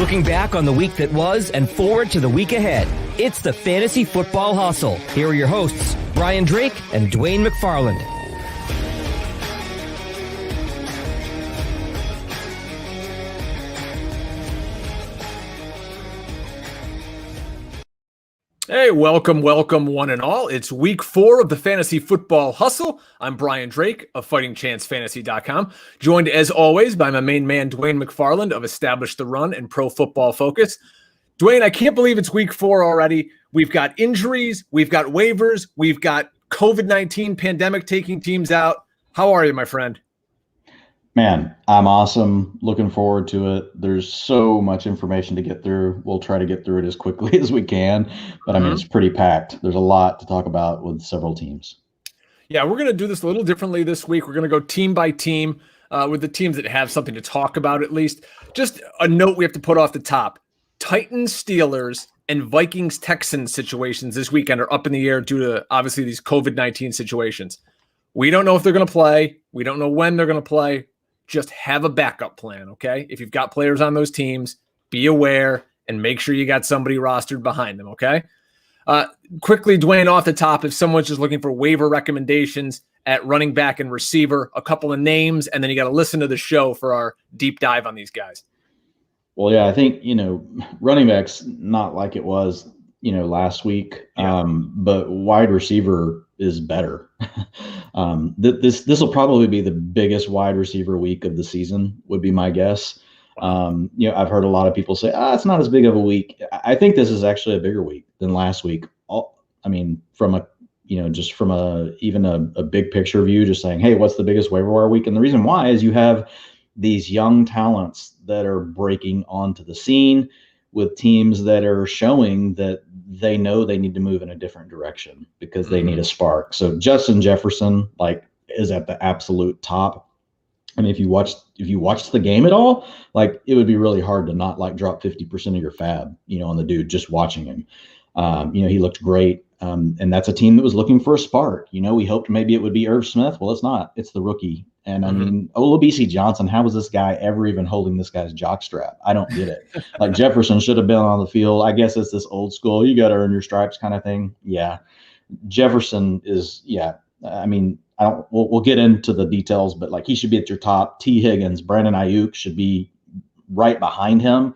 Looking back on the week that was and forward to the week ahead. It's the Fantasy Football Hustle. Here are your hosts, Brian Drake and Dwain McFarland. Hey, welcome one and all. It's week 4 of the Fantasy Football Hustle. I'm Brian Drake of FightingChanceFantasy.com, joined as always by my main man, Dwain McFarland of Establish the Run and Pro Football Focus. Dwain, I can't believe it's week 4 already. We've got injuries, we've got waivers, we've got COVID-19 pandemic taking teams out. How are you, my friend? Man, I'm awesome. Looking forward to it. There's so much information to get through. We'll try to get through it as quickly as we can, but I mean, it's pretty packed. There's a lot to talk about with several teams. Yeah, we're going to do this a little differently this week. We're going to go team by team with the teams that have something to talk about at least. Just a note we have to put off the top. Titans, Steelers, and Vikings, Texans situations this weekend are up in the air due to, obviously, these COVID-19 situations. We don't know if they're going to play. We don't know when they're going to play. Just have a backup plan, okay? If you've got players on those teams, be aware and make sure you got somebody rostered behind them, okay? Quickly, Dwain, off the top, if someone's just looking for waiver recommendations at running back and receiver, a couple of names, and then you got to listen to the show for our deep dive on these guys. Well, yeah, I think, running back's not like it was, last week, but wide receiver is better. This will probably be the biggest wide receiver week of the season, would be my guess. I've heard a lot of people say, it's not as big of a week. I think this is actually a bigger week than last week. From a big picture view, just saying, hey, what's the biggest waiver wire week? And the reason why is you have these young talents that are breaking onto the scene with teams that are showing that they know they need to move in a different direction because they need a spark. So Justin Jefferson, is at the absolute top. I mean, if you watched the game at all, it would be really hard to not drop 50% of your fab, on the dude just watching him. He looked great. And that's a team that was looking for a spark. We hoped maybe it would be Irv Smith. Well, it's not. It's the rookie. And I mean, Olabisi Johnson, how was this guy ever even holding this guy's jockstrap? I don't get it. Jefferson should have been on the field. I guess it's this old school, you got to earn your stripes kind of thing. Yeah. Jefferson is, we'll get into the details, but he should be at your top. T. Higgins, Brandon Ayuk should be right behind him.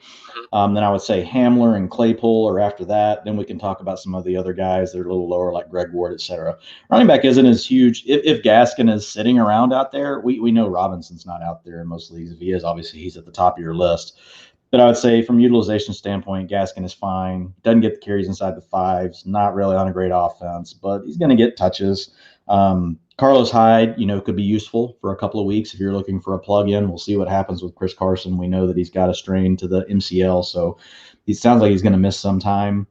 Then I would say Hamler and Claypool are after that. Then we can talk about some of the other guys that are a little lower, like Greg Ward, et cetera. Running back isn't as huge. If Gaskin is sitting around out there, we know Robinson's not out there in most leagues. If he is, obviously he's at the top of your list. But I would say from utilization standpoint, Gaskin is fine. Doesn't get the carries inside the fives. Not really on a great offense, but he's going to get touches. Carlos Hyde, could be useful for a couple of weeks if you're looking for a plug-in. We'll see what happens with Chris Carson. We know that he's got a strain to the MCL, so it sounds like he's going to miss some time.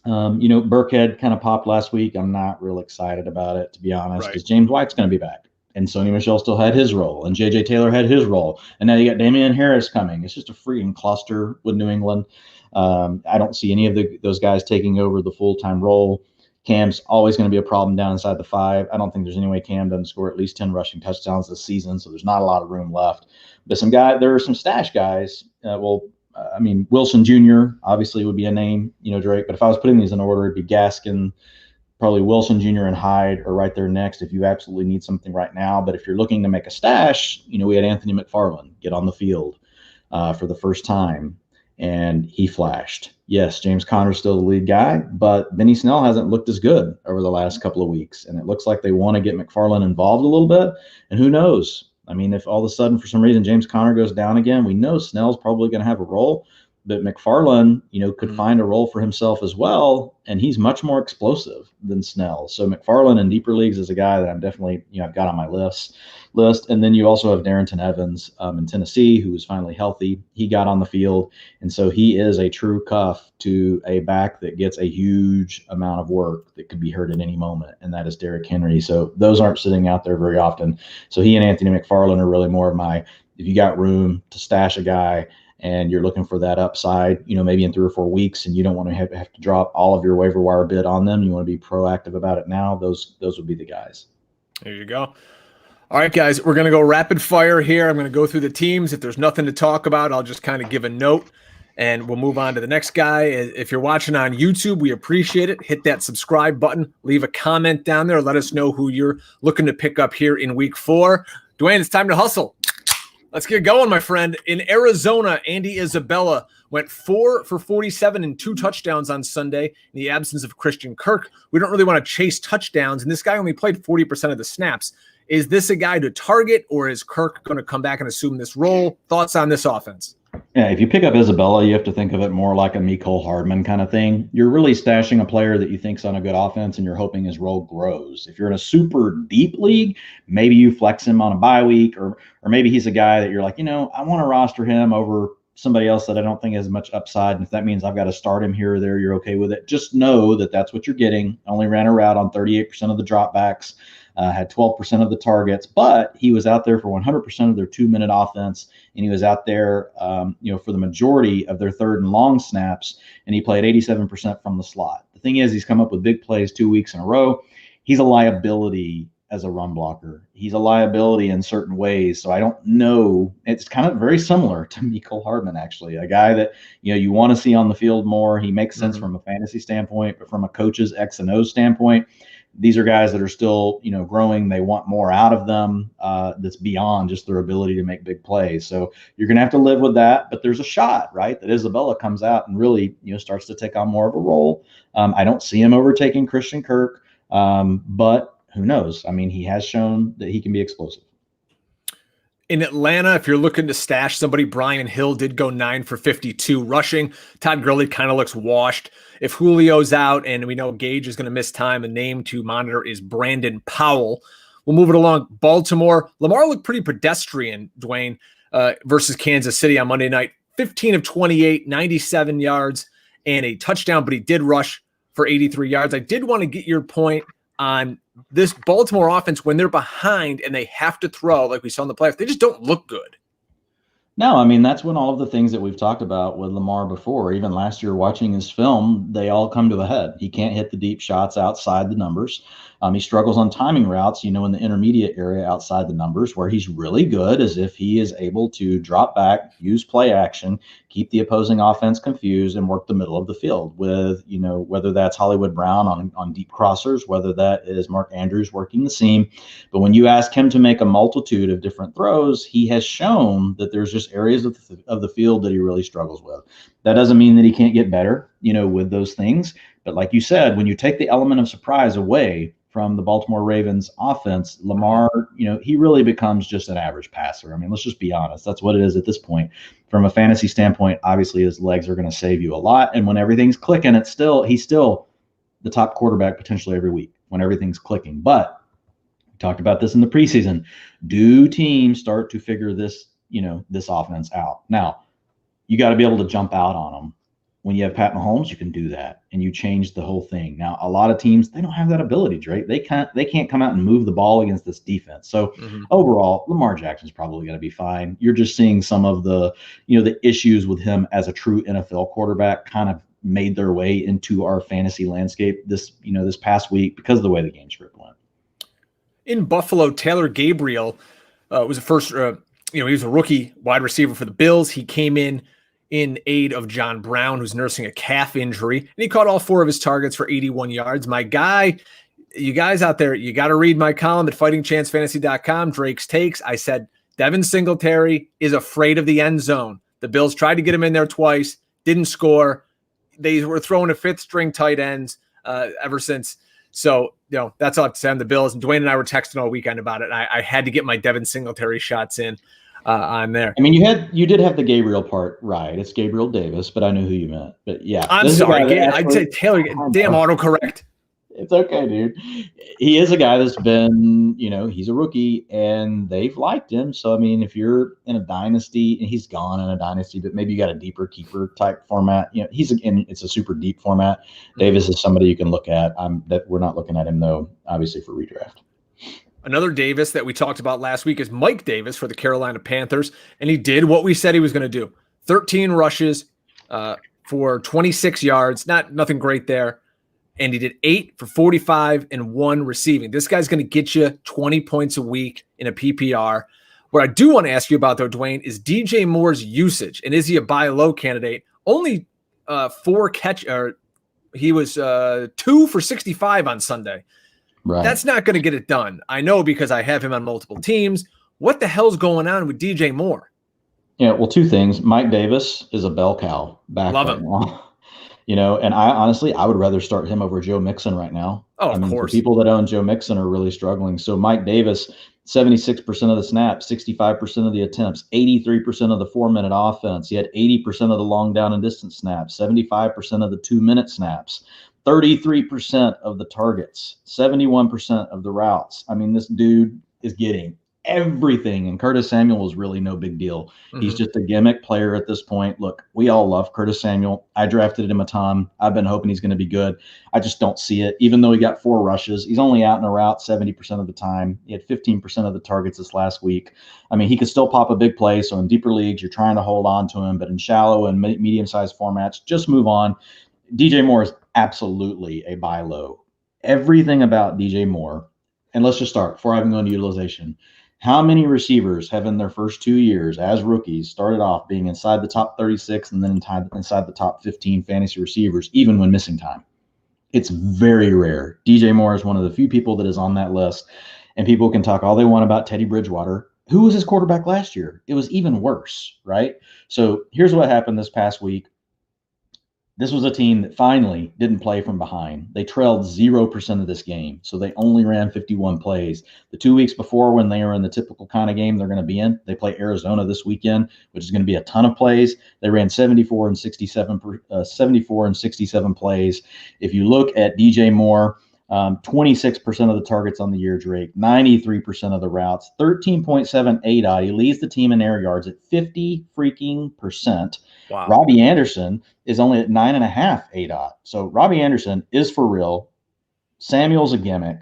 Burkhead kind of popped last week. I'm not real excited about it, to be honest, because James White's going to be back. And Sony Michel still had his role, and J.J. Taylor had his role. And now you got Damian Harris coming. It's just a freaking cluster with New England. I don't see any of those guys taking over the full-time role. Cam's always going to be a problem down inside the 5. I don't think there's any way Cam doesn't score at least 10 rushing touchdowns this season, so there's not a lot of room left. But there are some stash guys. Wilson Jr. obviously would be a name, Drake. But if I was putting these in order, it'd be Gaskin, probably Wilson Jr. and Hyde are right there next if you absolutely need something right now. But if you're looking to make a stash, we had Anthony McFarland get on the field for the first time, and he flashed. Yes, James Conner's still the lead guy, but Benny Snell hasn't looked as good over the last couple of weeks, and it looks like they want to get McFarland involved a little bit, and who knows? If all of a sudden, for some reason, James Conner goes down again, we know Snell's probably going to have a role, but McFarland, could find a role for himself as well, and he's much more explosive than Snell. So McFarland in deeper leagues is a guy that I'm definitely, I've got on my list. And then you also have Darrington Evans in Tennessee, who was finally healthy. He got on the field, and so he is a true cuff to a back that gets a huge amount of work that could be hurt at any moment, and that is Derrick Henry. So those aren't sitting out there very often. So he and Anthony McFarland are really more of my, if you got room to stash a guy and you're looking for that upside, maybe in 3 or 4 weeks, and you don't want to have to drop all of your waiver wire bid on them, you want to be proactive about it now, those would be the guys. There you go. All right, guys, we're going to go rapid fire here. I'm going to go through the teams. If there's nothing to talk about, I'll just kind of give a note. And we'll move on to the next guy. If you're watching on YouTube, we appreciate it. Hit that subscribe button. Leave a comment down there. Let us know who you're looking to pick up here in week 4. Dwayne, it's time to hustle. Let's get going, my friend. In Arizona, Andy Isabella went 4 for 47 and 2 touchdowns on Sunday in the absence of Christian Kirk. We don't really want to chase touchdowns, and this guy only played 40% of the snaps. Is this a guy to target, or is Kirk going to come back and assume this role? Thoughts on this offense? Yeah, if you pick up Isabella, you have to think of it more like a Mecole Hardman kind of thing. You're really stashing a player that you think's on a good offense, and you're hoping his role grows. If you're in a super deep league, maybe you flex him on a bye week, or maybe he's a guy that you're like, I want to roster him over somebody else that I don't think has much upside. And if that means I've got to start him here or there, you're okay with it. Just know that that's what you're getting. Only ran a route on 38% of the dropbacks. Had 12% of the targets, but he was out there for 100% of their 2-minute offense, and he was out there, for the majority of their 3rd and long snaps, and he played 87% from the slot. The thing is, he's come up with big plays 2 weeks in a row. He's a liability as a run blocker. He's a liability in certain ways, so I don't know. It's kind of very similar to Mecole Hardman, actually, a guy that you want to see on the field more. He makes sense from a fantasy standpoint, but from a coach's X and O standpoint, these are guys that are still, growing. They want more out of them. That's beyond just their ability to make big plays. So you're going to have to live with that. But there's a shot, right, that Isabella comes out and really, starts to take on more of a role. I don't see him overtaking Christian Kirk, but who knows? I mean, he has shown that he can be explosive. In Atlanta, if you're looking to stash somebody, Brian Hill did go 9 for 52 rushing. Todd Gurley kind of looks washed. If Julio's out and we know Gage is going to miss time, a name to monitor is Brandon Powell. We'll move it along. Baltimore. Lamar looked pretty pedestrian, Dwayne, versus Kansas City on Monday night. 15 of 28, 97 yards, and a touchdown, but he did rush for 83 yards. I did want to get your point on this Baltimore offense when they're behind and they have to throw like we saw in the playoffs. They just don't look good. No, I mean, that's when all of the things that we've talked about with Lamar before, even last year watching his film, they all come to a head. He can't hit the deep shots outside the numbers. He struggles on timing routes, in the intermediate area outside the numbers. Where he's really good is if he is able to drop back, use play action, keep the opposing offense confused, and work the middle of the field with, whether that's Hollywood Brown on deep crossers, whether that is Mark Andrews working the seam. But when you ask him to make a multitude of different throws, he has shown that there's just areas of the field that he really struggles with. That doesn't mean that he can't get better, with those things. But like you said, when you take the element of surprise away from the Baltimore Ravens offense, Lamar, he really becomes just an average passer. I mean, let's just be honest. That's what it is at this point. From a fantasy standpoint, obviously his legs are going to save you a lot. And when everything's clicking, he's still the top quarterback potentially every week when everything's clicking. But we talked about this in the preseason. Do teams start to figure this offense out? Now, you got to be able to jump out on them. When you have Pat Mahomes, you can do that, and you change the whole thing. Now, a lot of teams, they don't have that ability, Drake. They can't come out and move the ball against this defense. So overall, Lamar Jackson's probably going to be fine. You're just seeing some of the, the issues with him as a true NFL quarterback kind of made their way into our fantasy landscape this past week because of the way the game script went. In Buffalo, Taylor Gabriel was the first, he was a rookie wide receiver for the Bills. He came in aid of John Brown, who's nursing a calf injury, and he caught all 4 of his targets for 81 yards. My guy, you guys out there, you got to read my column at fightingchancefantasy.com, Drake's Takes. I said Devin Singletary is afraid of the end zone. The Bills tried to get him in there twice, didn't score. They were throwing a 5th-string tight ends ever since. So, that's all I have to say on the Bills. And Dwayne and I were texting all weekend about it. I had to get my Devin Singletary shots in. On there. I mean, you did have the Gabriel part right. It's Gabriel Davis, but I knew who you meant. But yeah, I'm sorry. I'd say Taylor. Damn autocorrect. It's okay, dude. He is a guy that's been, he's a rookie, and they've liked him. So I mean, if you're in a dynasty, and he's gone in a dynasty, but maybe you got a deeper keeper type format. It's a super deep format. Davis is somebody you can look at. That we're not looking at him though, obviously for redraft. Another Davis that we talked about last week is Mike Davis for the Carolina Panthers, and he did what we said he was going to do. 13 rushes for 26 yards, nothing great there, and he did 8 for 45 and 1 receiving. This guy's going to get you 20 points a week in a PPR. What I do want to ask you about, though, Dwayne, is DJ Moore's usage, and is he a buy low candidate, only he was 2 for 65 on Sunday. Right. That's not going to get it done. I know because I have him on multiple teams. What the hell's going on with DJ Moore? Yeah, well, two things. Mike Davis is a bell cow back Love right him. now. And I would rather start him over Joe Mixon right now. Oh, of course. The people that own Joe Mixon are really struggling. So Mike Davis, 76% of the snaps, 65% of the attempts, 83% of the 4-minute offense. He had 80% of the long down and distance snaps, 75% of the 2-minute snaps, 33% of the targets, 71% of the routes. This dude is getting everything, and Curtis Samuel is really no big deal. He's just a gimmick player at this point. Look, we all love Curtis Samuel. I drafted him a ton. I've been hoping he's going to be good. I just don't see it. Even though he got 4 rushes, he's only out in a route 70% of the time. He had 15% of the targets this last week. He could still pop a big play. So in deeper leagues, you're trying to hold on to him, but in shallow and medium-sized formats, just move on. DJ Moore is absolutely a buy low. Everything about DJ Moore, and let's just start before I even go into utilization. How many receivers have in their first 2 years as rookies started off being inside the top 36 and then inside the top 15 fantasy receivers, even when missing time? It's very rare. DJ Moore is one of the few people that is on that list, and people can talk all they want about Teddy Bridgewater. Who was his quarterback last year? It was even worse, right? So here's what happened this past week. This was a team that finally didn't play from behind. They trailed 0% of this game, so they only ran 51 plays. The 2 weeks before, when they were in the typical kind of game they're going to be in, they play Arizona this weekend, which is going to be a ton of plays. They ran 74 and 67 plays. If you look at DJ Moore, 26% of the targets on the year, Drake, 93% of the routes, 13.7 ADOT. He leads the team in air yards at 50%. Wow. Robbie Anderson is only at 9.5 ADOT. So Robbie Anderson is for real. Samuel's a gimmick.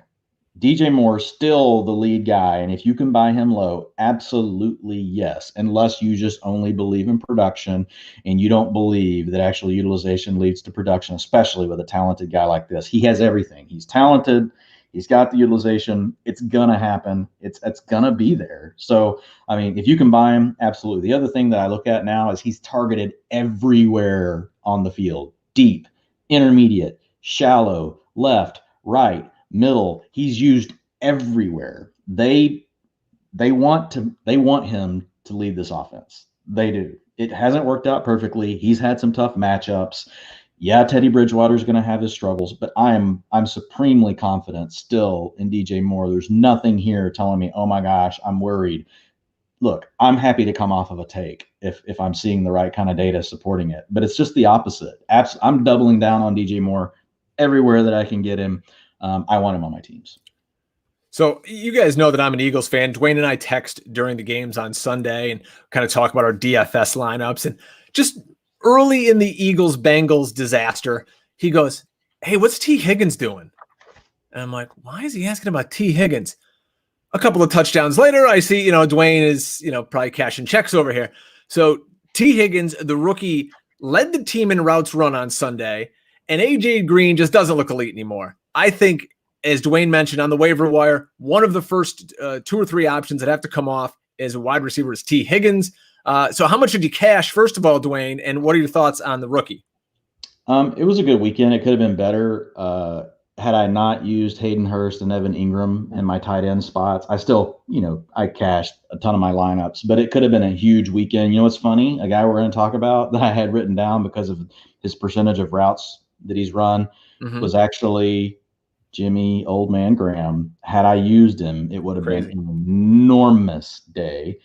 DJ Moore still the lead guy, and if you can buy him low, absolutely yes, unless you just only believe in production and you don't believe that actual utilization leads to production, especially with a talented guy like this. He has everything. He's talented. He's got the utilization. It's going to happen. It's going to be there. So, if you can buy him, absolutely. The other thing that I look at now is he's targeted everywhere on the field, deep, intermediate, shallow, left, right, middle. He's used everywhere. They want him to lead this offense. They do. It hasn't worked out perfectly. He's had some tough matchups. Yeah, Teddy Bridgewater is going to have his struggles, but I'm supremely confident still in DJ Moore. There's nothing here telling me, oh my gosh, I'm worried. Look, I'm happy to come off of a take if I'm seeing the right kind of data supporting it, but it's just the opposite. I'm doubling down on DJ Moore everywhere that I can get him. I want him on my teams. So you guys know that I'm an Eagles fan. Dwain and I text during the games on Sunday and kind of talk about our DFS lineups. And just early in the Eagles-Bengals disaster, he goes, hey, what's T. Higgins doing? And I'm like, why is he asking about T. Higgins? A couple of touchdowns later, I see, Dwain is, probably cashing checks over here. So T. Higgins, the rookie, led the team in routes run on Sunday, and A.J. Green just doesn't look elite anymore. I think, as Dwain mentioned on the waiver wire, one of the first 2 or 3 options that have to come off as a wide receiver is T. Higgins. So how much did you cash, first of all, Dwain, and what are your thoughts on the rookie? It was a good weekend. It could have been better had I not used Hayden Hurst and Evan Ingram in my tight end spots. I still, I cashed a ton of my lineups, but it could have been a huge weekend. You know what's funny? A guy we're going to talk about that I had written down because of his percentage of routes that he's run was actually Jimmy Old Man Graham. Had I used him, it would have been an enormous day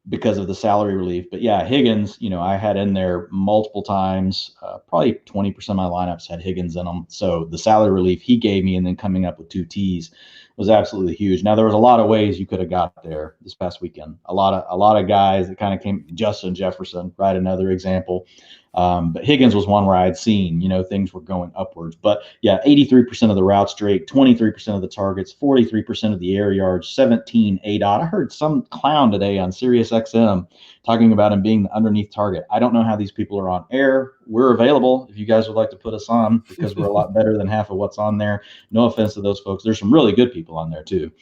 because of the salary relief. But yeah, Higgins, I had in there multiple times, probably 20% of my lineups had Higgins in them. So the salary relief he gave me and then coming up with 2 T's was absolutely huge. Now there was a lot of ways you could have got there this past weekend. A lot of guys that kind of came, Justin Jefferson, right? Another example. But Higgins was one where I had seen, things were going upwards. But yeah, 83% of the routes straight, 23% of the targets, 43% of the air yards, 17 ADOT. I heard some clown today on Sirius XM talking about him being the underneath target. I don't know how these people are on air. We're available if you guys would like to put us on because we're a lot better than half of what's on there. No offense to those folks. There's some really good people on there too.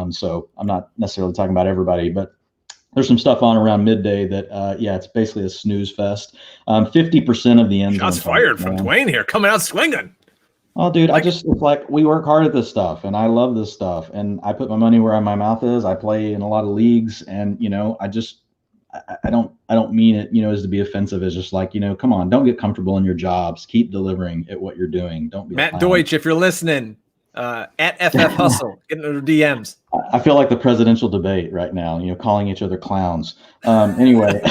So I'm not necessarily talking about everybody, but there's some stuff on around midday that, it's basically a snooze fest. 50% of the end zone. Shots fired from Dwain here, coming out swinging. Oh, dude, it's like we work hard at this stuff, and I love this stuff, and I put my money where my mouth is. I play in a lot of leagues, and I don't mean it, as to be offensive. It's just like, come on, don't get comfortable in your jobs. Keep delivering at what you're doing. Don't be Matt Deutsch, if you're listening, at FF Hustle, get into the DMs. I feel like the presidential debate right now, calling each other clowns. Anyway,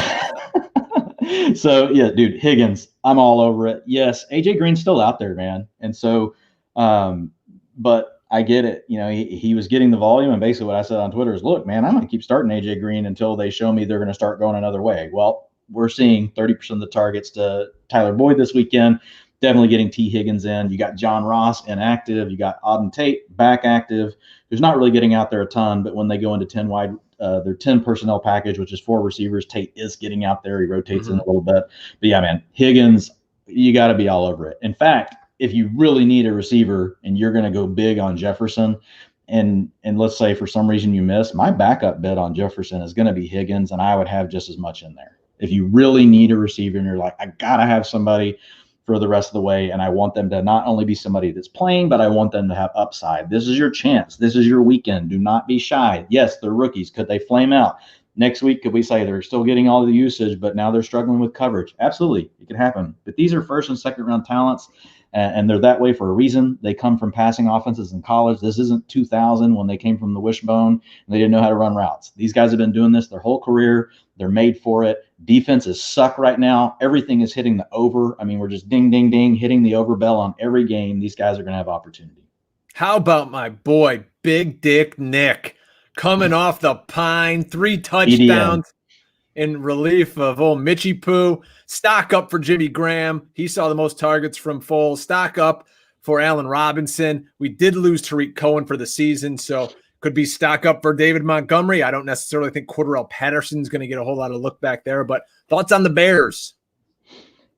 so yeah, dude, Higgins, I'm all over it. Yes, AJ Green's still out there, man. And so, but I get it. He was getting the volume, and basically what I said on Twitter is, look, man, I'm going to keep starting AJ Green until they show me they're going to start going another way. Well, we're seeing 30% of the targets to Tyler Boyd this weekend. Definitely getting T. Higgins in. You got John Ross inactive. You got Auden Tate back active, who's not really getting out there a ton, but when they go into 10 wide, their 10 personnel package, which is 4 receivers, Tate is getting out there. He rotates in a little bit. But yeah, man, Higgins, you got to be all over it. In fact, if you really need a receiver and you're going to go big on Jefferson, and let's say for some reason you miss, my backup bet on Jefferson is going to be Higgins, and I would have just as much in there. If you really need a receiver and you're like, I got to have somebody for the rest of the way, and I want them to not only be somebody that's playing, but I want them to have upside. This is your chance. This is your weekend. Do not be shy. Yes, they're rookies. Could they flame out? Next week, could we say they're still getting all the usage, but now they're struggling with coverage? Absolutely. It could happen. But these are first and second round talents, and they're that way for a reason. They come from passing offenses in college. This isn't 2000 when they came from the wishbone and they didn't know how to run routes. These guys have been doing this their whole career. They're made for it. Defenses suck right now. Everything is hitting the over. I mean, we're just ding, ding, ding, hitting the over bell on every game. These guys are going to have opportunity. How about my boy, Big Dick Nick, coming off the pine, 3 touchdowns in relief of old Mitchie Poo. Stock up for Jimmy Graham. He saw the most targets from Foles. Stock up for Allen Robinson. We did lose Tariq Cohen for the season, so could be stock up for David Montgomery. I don't necessarily think Cordarrelle Patterson's going to get a whole lot of look back there, but thoughts on the Bears?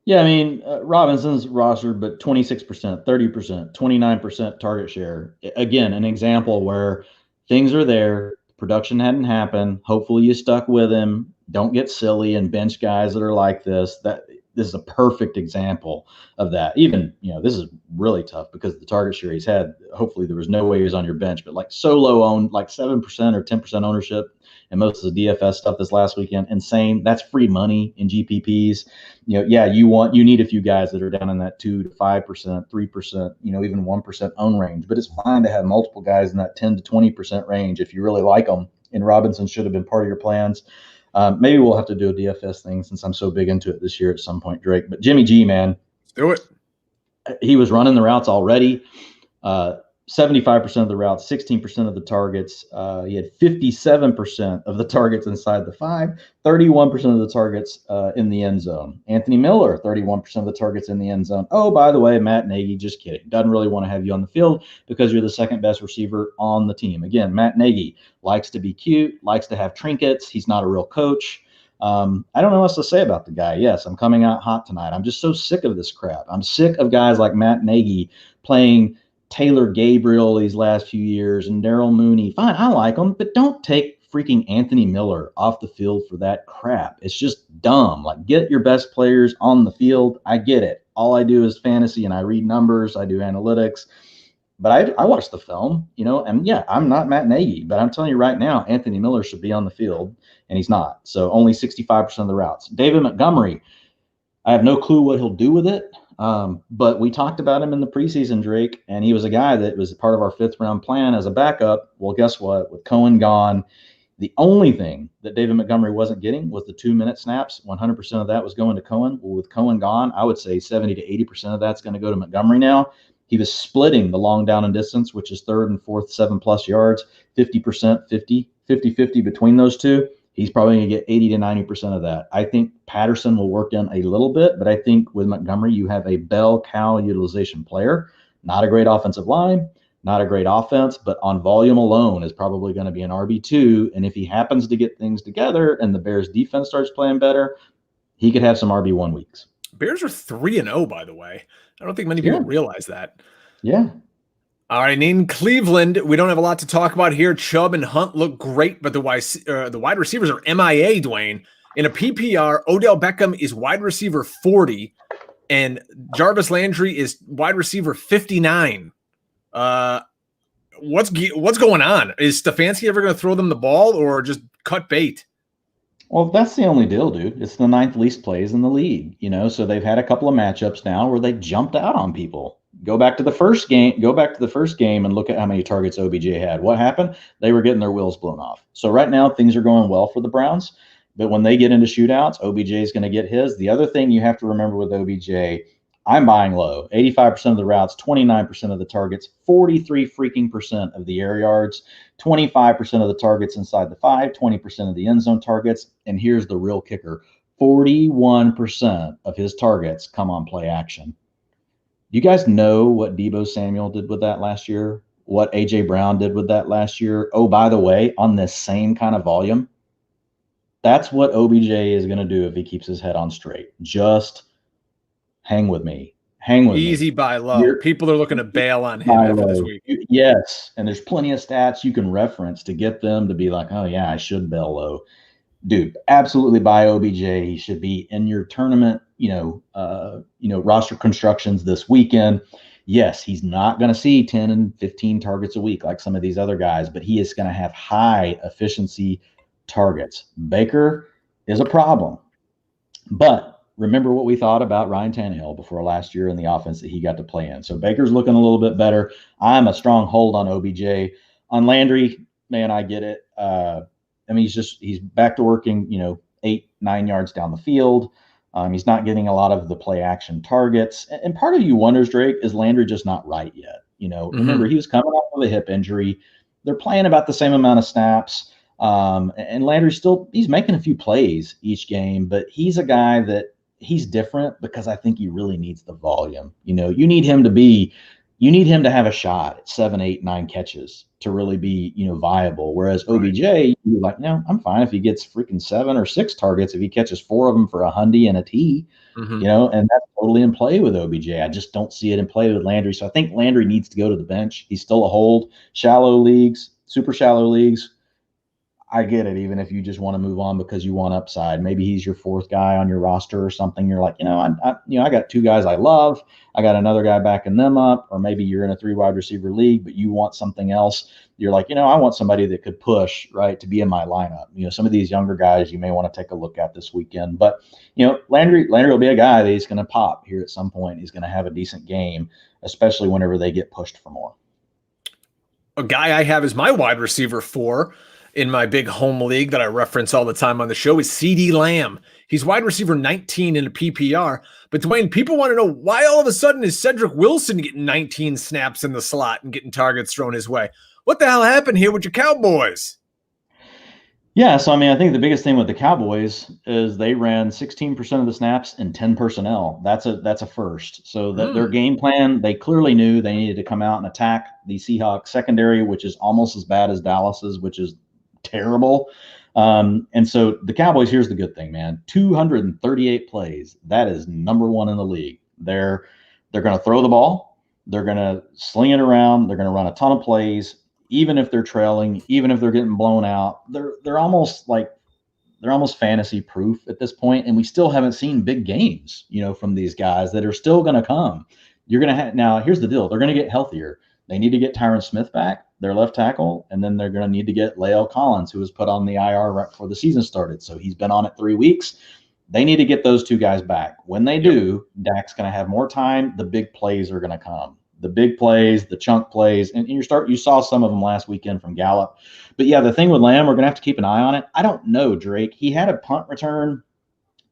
Yeah, I mean, Robinson's rostered, but 26%, 30%, 29% target share. Again, an example where things are there, production hadn't happened. Hopefully you stuck with him. Don't get silly and bench guys that are like this. This is a perfect example of that. Even, this is really tough because of the target share he's had. Hopefully there was no way he was on your bench, but like so low owned, like 7% or 10% ownership, and most of the DFS stuff this last weekend, insane. That's free money in GPPs. You need a few guys that are down in that 2 to 5%, 3%, even 1% own range, but it's fine to have multiple guys in that 10 to 20% range if you really like them. And Robinson should have been part of your plans. Maybe we'll have to do a DFS thing since I'm so big into it this year at some point, Drake. But Jimmy G, man. Let's do it. He was running the routes already. 75% of the routes, 16% of the targets. He had 57% of the targets inside the 5, 31% of the targets in the end zone. Anthony Miller, 31% of the targets in the end zone. Oh, by the way, Matt Nagy, just kidding. Doesn't really want to have you on the field because you're the second best receiver on the team. Again, Matt Nagy likes to be cute, likes to have trinkets. He's not a real coach. I don't know what else to say about the guy. Yes, I'm coming out hot tonight. I'm just so sick of this crap. I'm sick of guys like Matt Nagy playing Taylor Gabriel these last few years and Darryl Mooney. Fine, I like them, but don't take freaking Anthony Miller off the field for that crap. It's just dumb. Like, get your best players on the field. I get it. All I do is fantasy and I read numbers. I do analytics. But I watch the film, and yeah, I'm not Matt Nagy, but I'm telling you right now, Anthony Miller should be on the field, and he's not. So only 65% of the routes. David Montgomery, I have no clue what he'll do with it. But we talked about him in the preseason, Drake, and he was a guy that was part of our 5th round plan as a backup. Well, guess what? With Cohen gone, the only thing that David Montgomery wasn't getting was the 2-minute snaps. 100% of that was going to Cohen. Well, with Cohen gone, I would say 70 to 80% of that's going to go to Montgomery now. He was splitting the long down and distance, which is 3rd and 4th, 7+ yards, 50%, 50 between those two. He's probably going to get 80 to 90% of that. I think Patterson will work in a little bit, but I think with Montgomery, you have a bell cow utilization player. Not a great offensive line, not a great offense, but on volume alone is probably going to be an RB2. And if he happens to get things together and the Bears defense starts playing better, he could have some RB1 weeks. Bears are 3-0, by the way. I don't think many people realize that. Yeah. All right, in Cleveland, we don't have a lot to talk about here. Chubb and Hunt look great, but the wide receivers are MIA, Dwayne. In a PPR, Odell Beckham is wide receiver 40, and Jarvis Landry is wide receiver 59. What's going on? Is Stefanski ever going to throw them the ball or just cut bait? Well, that's the only deal, dude. It's the 9th least plays in the league, so they've had a couple of matchups now where they jumped out on people. Go back to the first game and look at how many targets OBJ had. What happened? They were getting their wheels blown off. So right now things are going well for the Browns, but when they get into shootouts, OBJ is going to get his. The other thing you have to remember with OBJ, I'm buying low. 85% of the routes, 29% of the targets, 43 freaking percent of the air yards, 25% of the targets inside the 5, 20% of the end zone targets, and here's the real kicker. 41% of his targets come on play action. You guys know what Deebo Samuel did with that last year? What A.J. Brown did with that last year? Oh, by the way, on this same kind of volume, that's what OBJ is going to do if he keeps his head on straight. Just hang with me. Easy buy low. People are looking to bail on him after this week. Yes, and there's plenty of stats you can reference to get them to be like, oh, yeah, I should bail low. Dude, absolutely buy OBJ. He should be in your tournament, roster constructions this weekend. Yes, he's not going to see 10 and 15 targets a week like some of these other guys, but he is going to have high efficiency targets. Baker is a problem. But remember what we thought about Ryan Tannehill before last year in the offense that he got to play in. So Baker's looking a little bit better. I'm a strong hold on OBJ. On Landry, man, I get it. He's back to working, 8-9 yards down the field. He's not getting a lot of the play action targets. And part of you wonders, Drake, is Landry just not right yet? Remember, he was coming off of a hip injury. They're playing about the same amount of snaps. And Landry he's making a few plays each game, but he's a guy that he's different because I think he really needs the volume. You need him to have a shot at 7, 8, 9 catches to really be, viable. Whereas OBJ, you're like, no, I'm fine if he gets freaking 7 or 6 targets, if he catches 4 of them for a hundy and a tee, and that's totally in play with OBJ. I just don't see it in play with Landry. So I think Landry needs to go to the bench. He's still a hold. Shallow leagues, super shallow leagues, I get it. Even if you just want to move on because you want upside, maybe he's your 4th guy on your roster or something. You're like, I got 2 guys I love. I got another guy backing them up, or maybe you're in a 3 wide receiver league, but you want something else. You're like, I want somebody that could push, right, to be in my lineup. Some of these younger guys you may want to take a look at this weekend. But, Landry will be a guy that he's going to pop here at some point. He's going to have a decent game, especially whenever they get pushed for more. A guy I have as my wide receiver 4 in my big home league that I reference all the time on the show is CeeDee Lamb. He's wide receiver 19 in a PPR. But Dwayne, people want to know why all of a sudden is Cedric Wilson getting 19 snaps in the slot and getting targets thrown his way? What the hell happened here with your Cowboys? Yeah, so I think the biggest thing with the Cowboys is they ran 16% of the snaps in 10 personnel. That's a first. So that their game plan, they clearly knew they needed to come out and attack the Seahawks secondary, which is almost as bad as Dallas's, which is terrible. And so the Cowboys, here's the good thing, man. 238 plays. That is number 1 in the league. They're going to throw the ball. They're going to sling it around. They're going to run a ton of plays, even if they're trailing, even if they're getting blown out. They're almost fantasy proof at this point, and we still haven't seen big games, from these guys that are still going to come. You're going to have now. Here's the deal: they're going to get healthier. They need to get Tyron Smith back, their left tackle, and then they're going to need to get La'el Collins, who was put on the IR right before the season started. So he's been on it 3 weeks. They need to get those 2 guys back. When they do, Dak's going to have more time. The big plays are going to come. The big plays, the chunk plays, and you saw some of them last weekend from Gallup. But yeah, the thing with Lamb, we're going to have to keep an eye on it. I don't know, Drake. He had a punt return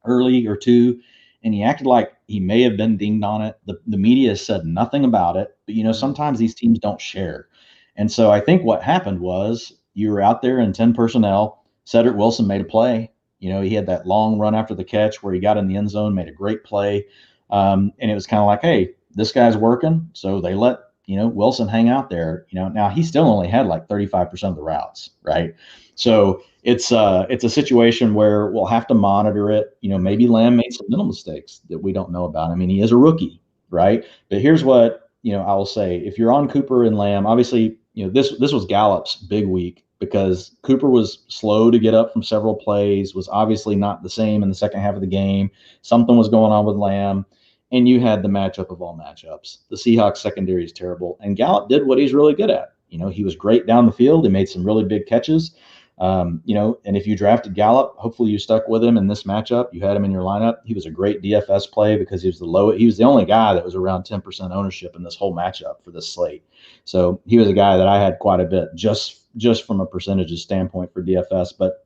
early or 2, and he acted like he may have been dinged on it. The media said nothing about it, but sometimes these teams don't share. And so I think what happened was you were out there in 10 personnel. Cedric Wilson made a play. He had that long run after the catch where he got in the end zone, made a great play. And it was kind of like, hey, this guy's working. So they let, Wilson hang out there. Now he still only had like 35% of the routes, right? So it's a situation where we'll have to monitor it. Maybe Lamb made some mental mistakes that we don't know about. He is a rookie, right? But here's what I will say if you're on Cooper and Lamb, obviously, this was Gallup's big week because Cooper was slow to get up from several plays, was obviously not the same in the second half of the game. Something was going on with Lamb, and you had the matchup of all matchups. The Seahawks secondary is terrible, and Gallup did what he's really good at. He was great down the field. He made some really big catches. And if you drafted Gallup, hopefully you stuck with him in this matchup. You had him in your lineup. He was a great DFS play because he was the only guy that was around 10% ownership in this whole matchup for this slate. So he was a guy that I had quite a bit just from a percentages standpoint for DFS. But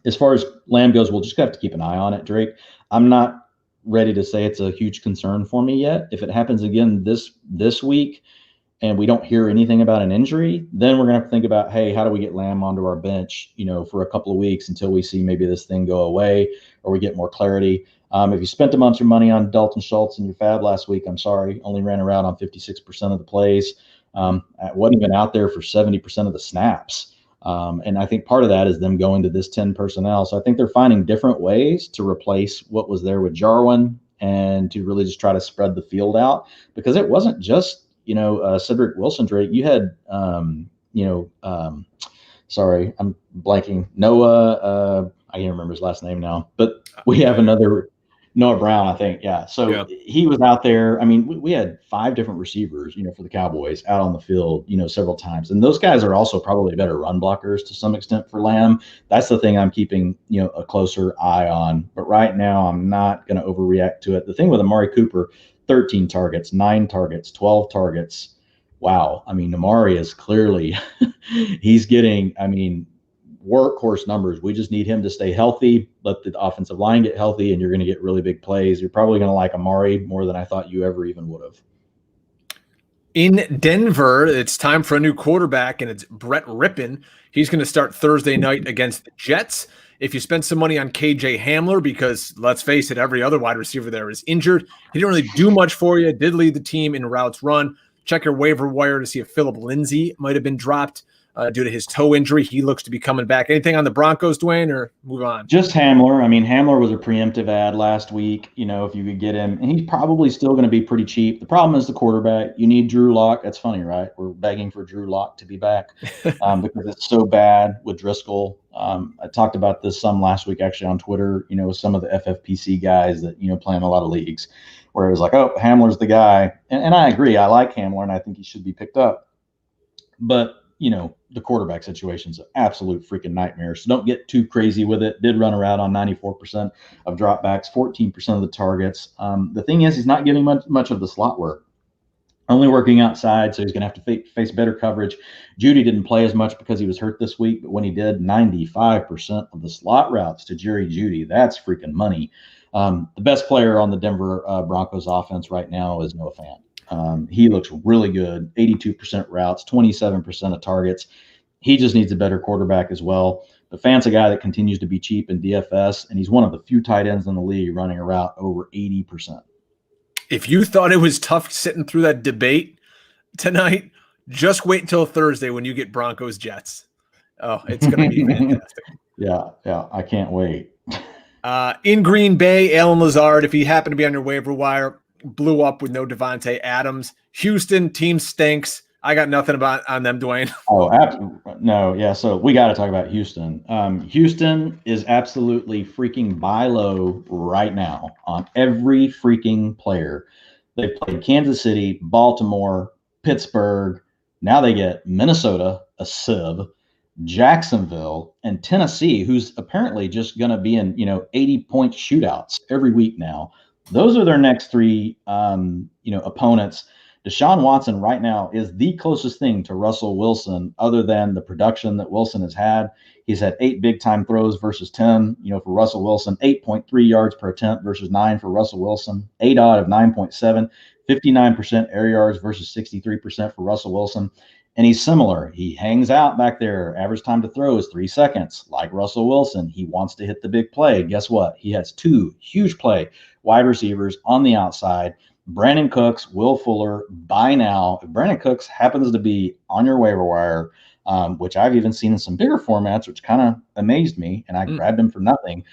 as far as Lamb goes, we'll just have to keep an eye on it, Drake. I'm not ready to say it's a huge concern for me yet. If it happens again this week, and we don't hear anything about an injury, then we're going to have to think about, hey, how do we get Lamb onto our bench, for a couple of weeks until we see maybe this thing go away or we get more clarity. If you spent a bunch of money on Dalton Schultz in your fab last week, I'm sorry, only ran around on 56% of the plays. Wasn't even out there for 70% of the snaps. And I think part of that is them going to this 10 personnel. So I think they're finding different ways to replace what was there with Jarwin and to really just try to spread the field out, because it wasn't just Cedric Wilson, Drake. You had, sorry, I'm blanking. Noah, I can't remember his last name now, but we have another Noah Brown, I think. Yeah. So he was out there. I mean, we had 5 different receivers, for the Cowboys out on the field, several times. And those guys are also probably better run blockers to some extent for Lamb. That's the thing I'm keeping, a closer eye on. But right now, I'm not going to overreact to it. The thing with Amari Cooper, 13 targets, 9 targets, 12 targets. Wow. I mean, Amari is clearly, he's getting, workhorse numbers. We just need him to stay healthy, let the offensive line get healthy, and you're going to get really big plays. You're probably going to like Amari more than I thought you ever even would have. In Denver, it's time for a new quarterback, and it's Brett Rippon. He's going to start Thursday night against the Jets. If you spend some money on KJ Hamler, because let's face it, every other wide receiver there is injured. He didn't really do much for you. Did lead the team in routes run. Check your waiver wire to see if Phillip Lindsay might have been dropped due to his toe injury. He looks to be coming back. Anything on the Broncos, Dwain, or move on? Just Hamler. Hamler was a preemptive ad last week, if you could get him. And he's probably still going to be pretty cheap. The problem is the quarterback. You need Drew Lock. That's funny, right? We're begging for Drew Lock to be back because it's so bad with Driscoll. I talked about this some last week actually on Twitter, with some of the FFPC guys that, play in a lot of leagues, where it was like, oh, Hamler's the guy. And I agree. I like Hamler, and I think he should be picked up. But, the quarterback situation is an absolute freaking nightmare. So don't get too crazy with it. Did run around on 94% of dropbacks, 14% of the targets. The thing is, he's not getting much of the slot work. Only working outside, so he's going to have to face better coverage. Judy didn't play as much because he was hurt this week, but when he did, 95% of the slot routes to Jerry Judy. That's freaking money. The best player on the Denver Broncos offense right now is Noah Fant. He looks really good, 82% routes, 27% of targets. He just needs a better quarterback as well. But Fant's a guy that continues to be cheap in DFS, and he's one of the few tight ends in the league running a route over 80%. If you thought it was tough sitting through that debate tonight, just wait until Thursday when you get Broncos Jets. Oh, it's going to be fantastic. Yeah, I can't wait. In Green Bay, Alan Lazard, if he happened to be on your waiver wire, blew up with no Devontae Adams. Houston, team stinks. I got nothing on them, Dwain. Oh, absolutely. No, yeah. So we got to talk about Houston. Houston is absolutely freaking buy low right now on every freaking player. They played Kansas City, Baltimore, Pittsburgh. Now they get Minnesota, a sieve, Jacksonville, and Tennessee, who's apparently just going to be in 80-point shootouts every week now. Those are their next 3 opponents. Deshaun Watson right now is the closest thing to Russell Wilson other than the production that Wilson has had. He's had 8 big-time throws versus 10, for Russell Wilson, 8.3 yards per attempt versus 9 for Russell Wilson, 8 out of 9.7, 59% air yards versus 63% for Russell Wilson. And he's similar. He hangs out back there. Average time to throw is 3 seconds. Like Russell Wilson, he wants to hit the big play. Guess what? He has 2 huge play wide receivers on the outside. Brandon Cooks, Will Fuller, buy now. If Brandon Cooks happens to be on your waiver wire, which I've even seen in some bigger formats, which kind of amazed me, and I grabbed him for nothing,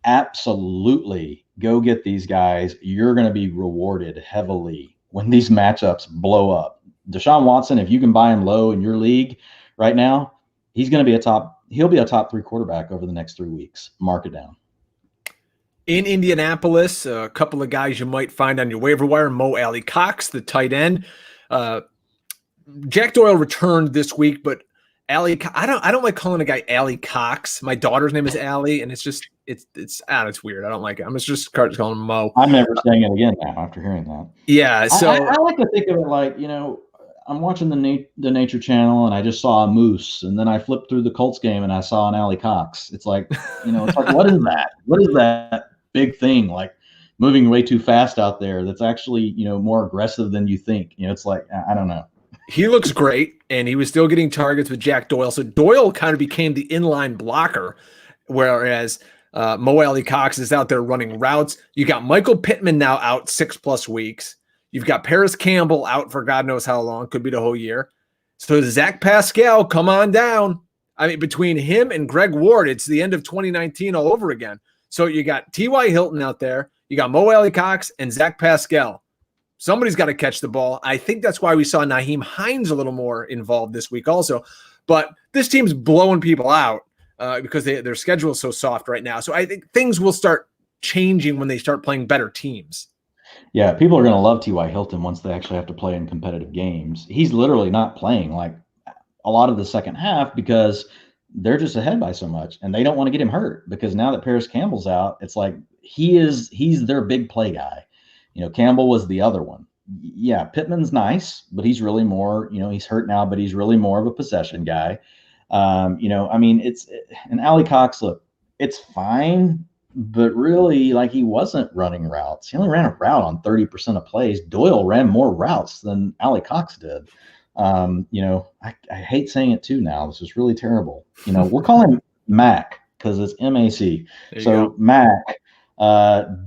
absolutely go get these guys. You're going to be rewarded heavily when these matchups blow up. Deshaun Watson, if you can buy him low in your league right now, he'll be a top 3 quarterback over the next 3 weeks. Mark it down. In Indianapolis, a couple of guys you might find on your waiver wire: Mo Alley-Cox, the tight end. Jack Doyle returned this week, but I don't like calling a guy Alley-Cox. My daughter's name is Allie, and it's weird. I don't like it. I'm just calling him Mo. I'm never saying it again now after hearing that. Yeah, so I like to think of it like, I'm watching the Nature Channel and I just saw a moose, and then I flipped through the Colts game and I saw an Alley-Cox. It's like, it's like, what is that? What is that big thing like moving way too fast out there that's actually, more aggressive than you think? It's like, I don't know. He looks great, and he was still getting targets with Jack Doyle. So Doyle kind of became the inline blocker, whereas Mo Alley-Cox is out there running routes. You got Michael Pittman now out 6+ weeks. You've got Paris Campbell out for God knows how long, could be the whole year. So Zach Pascal, come on down. I mean, between him and Greg Ward, it's the end of 2019 all over again. So you got T.Y. Hilton out there. You got Mo Alley-Cox and Zach Pascal. Somebody's got to catch the ball. I think that's why we saw Nyheim Hines a little more involved this week also. But this team's blowing people out because their schedule is so soft right now. So I think things will start changing when they start playing better teams. Yeah, people are going to love T.Y. Hilton once they actually have to play in competitive games. He's literally not playing like a lot of the second half because they're just ahead by so much, and they don't want to get him hurt because now that Paris Campbell's out, it's like he's their big play guy. Campbell was the other one. Yeah, Pittman's nice, but he's really more, he's hurt now, but he's really more of a possession guy. And Alley-Cox, look, it's fine, but really, like, he wasn't running routes. He only ran a route on 30% of plays. Doyle ran more routes than Alley-Cox did. I hate saying it too now. This is really terrible. We'll call him Mac because it's M-A-C. So Mac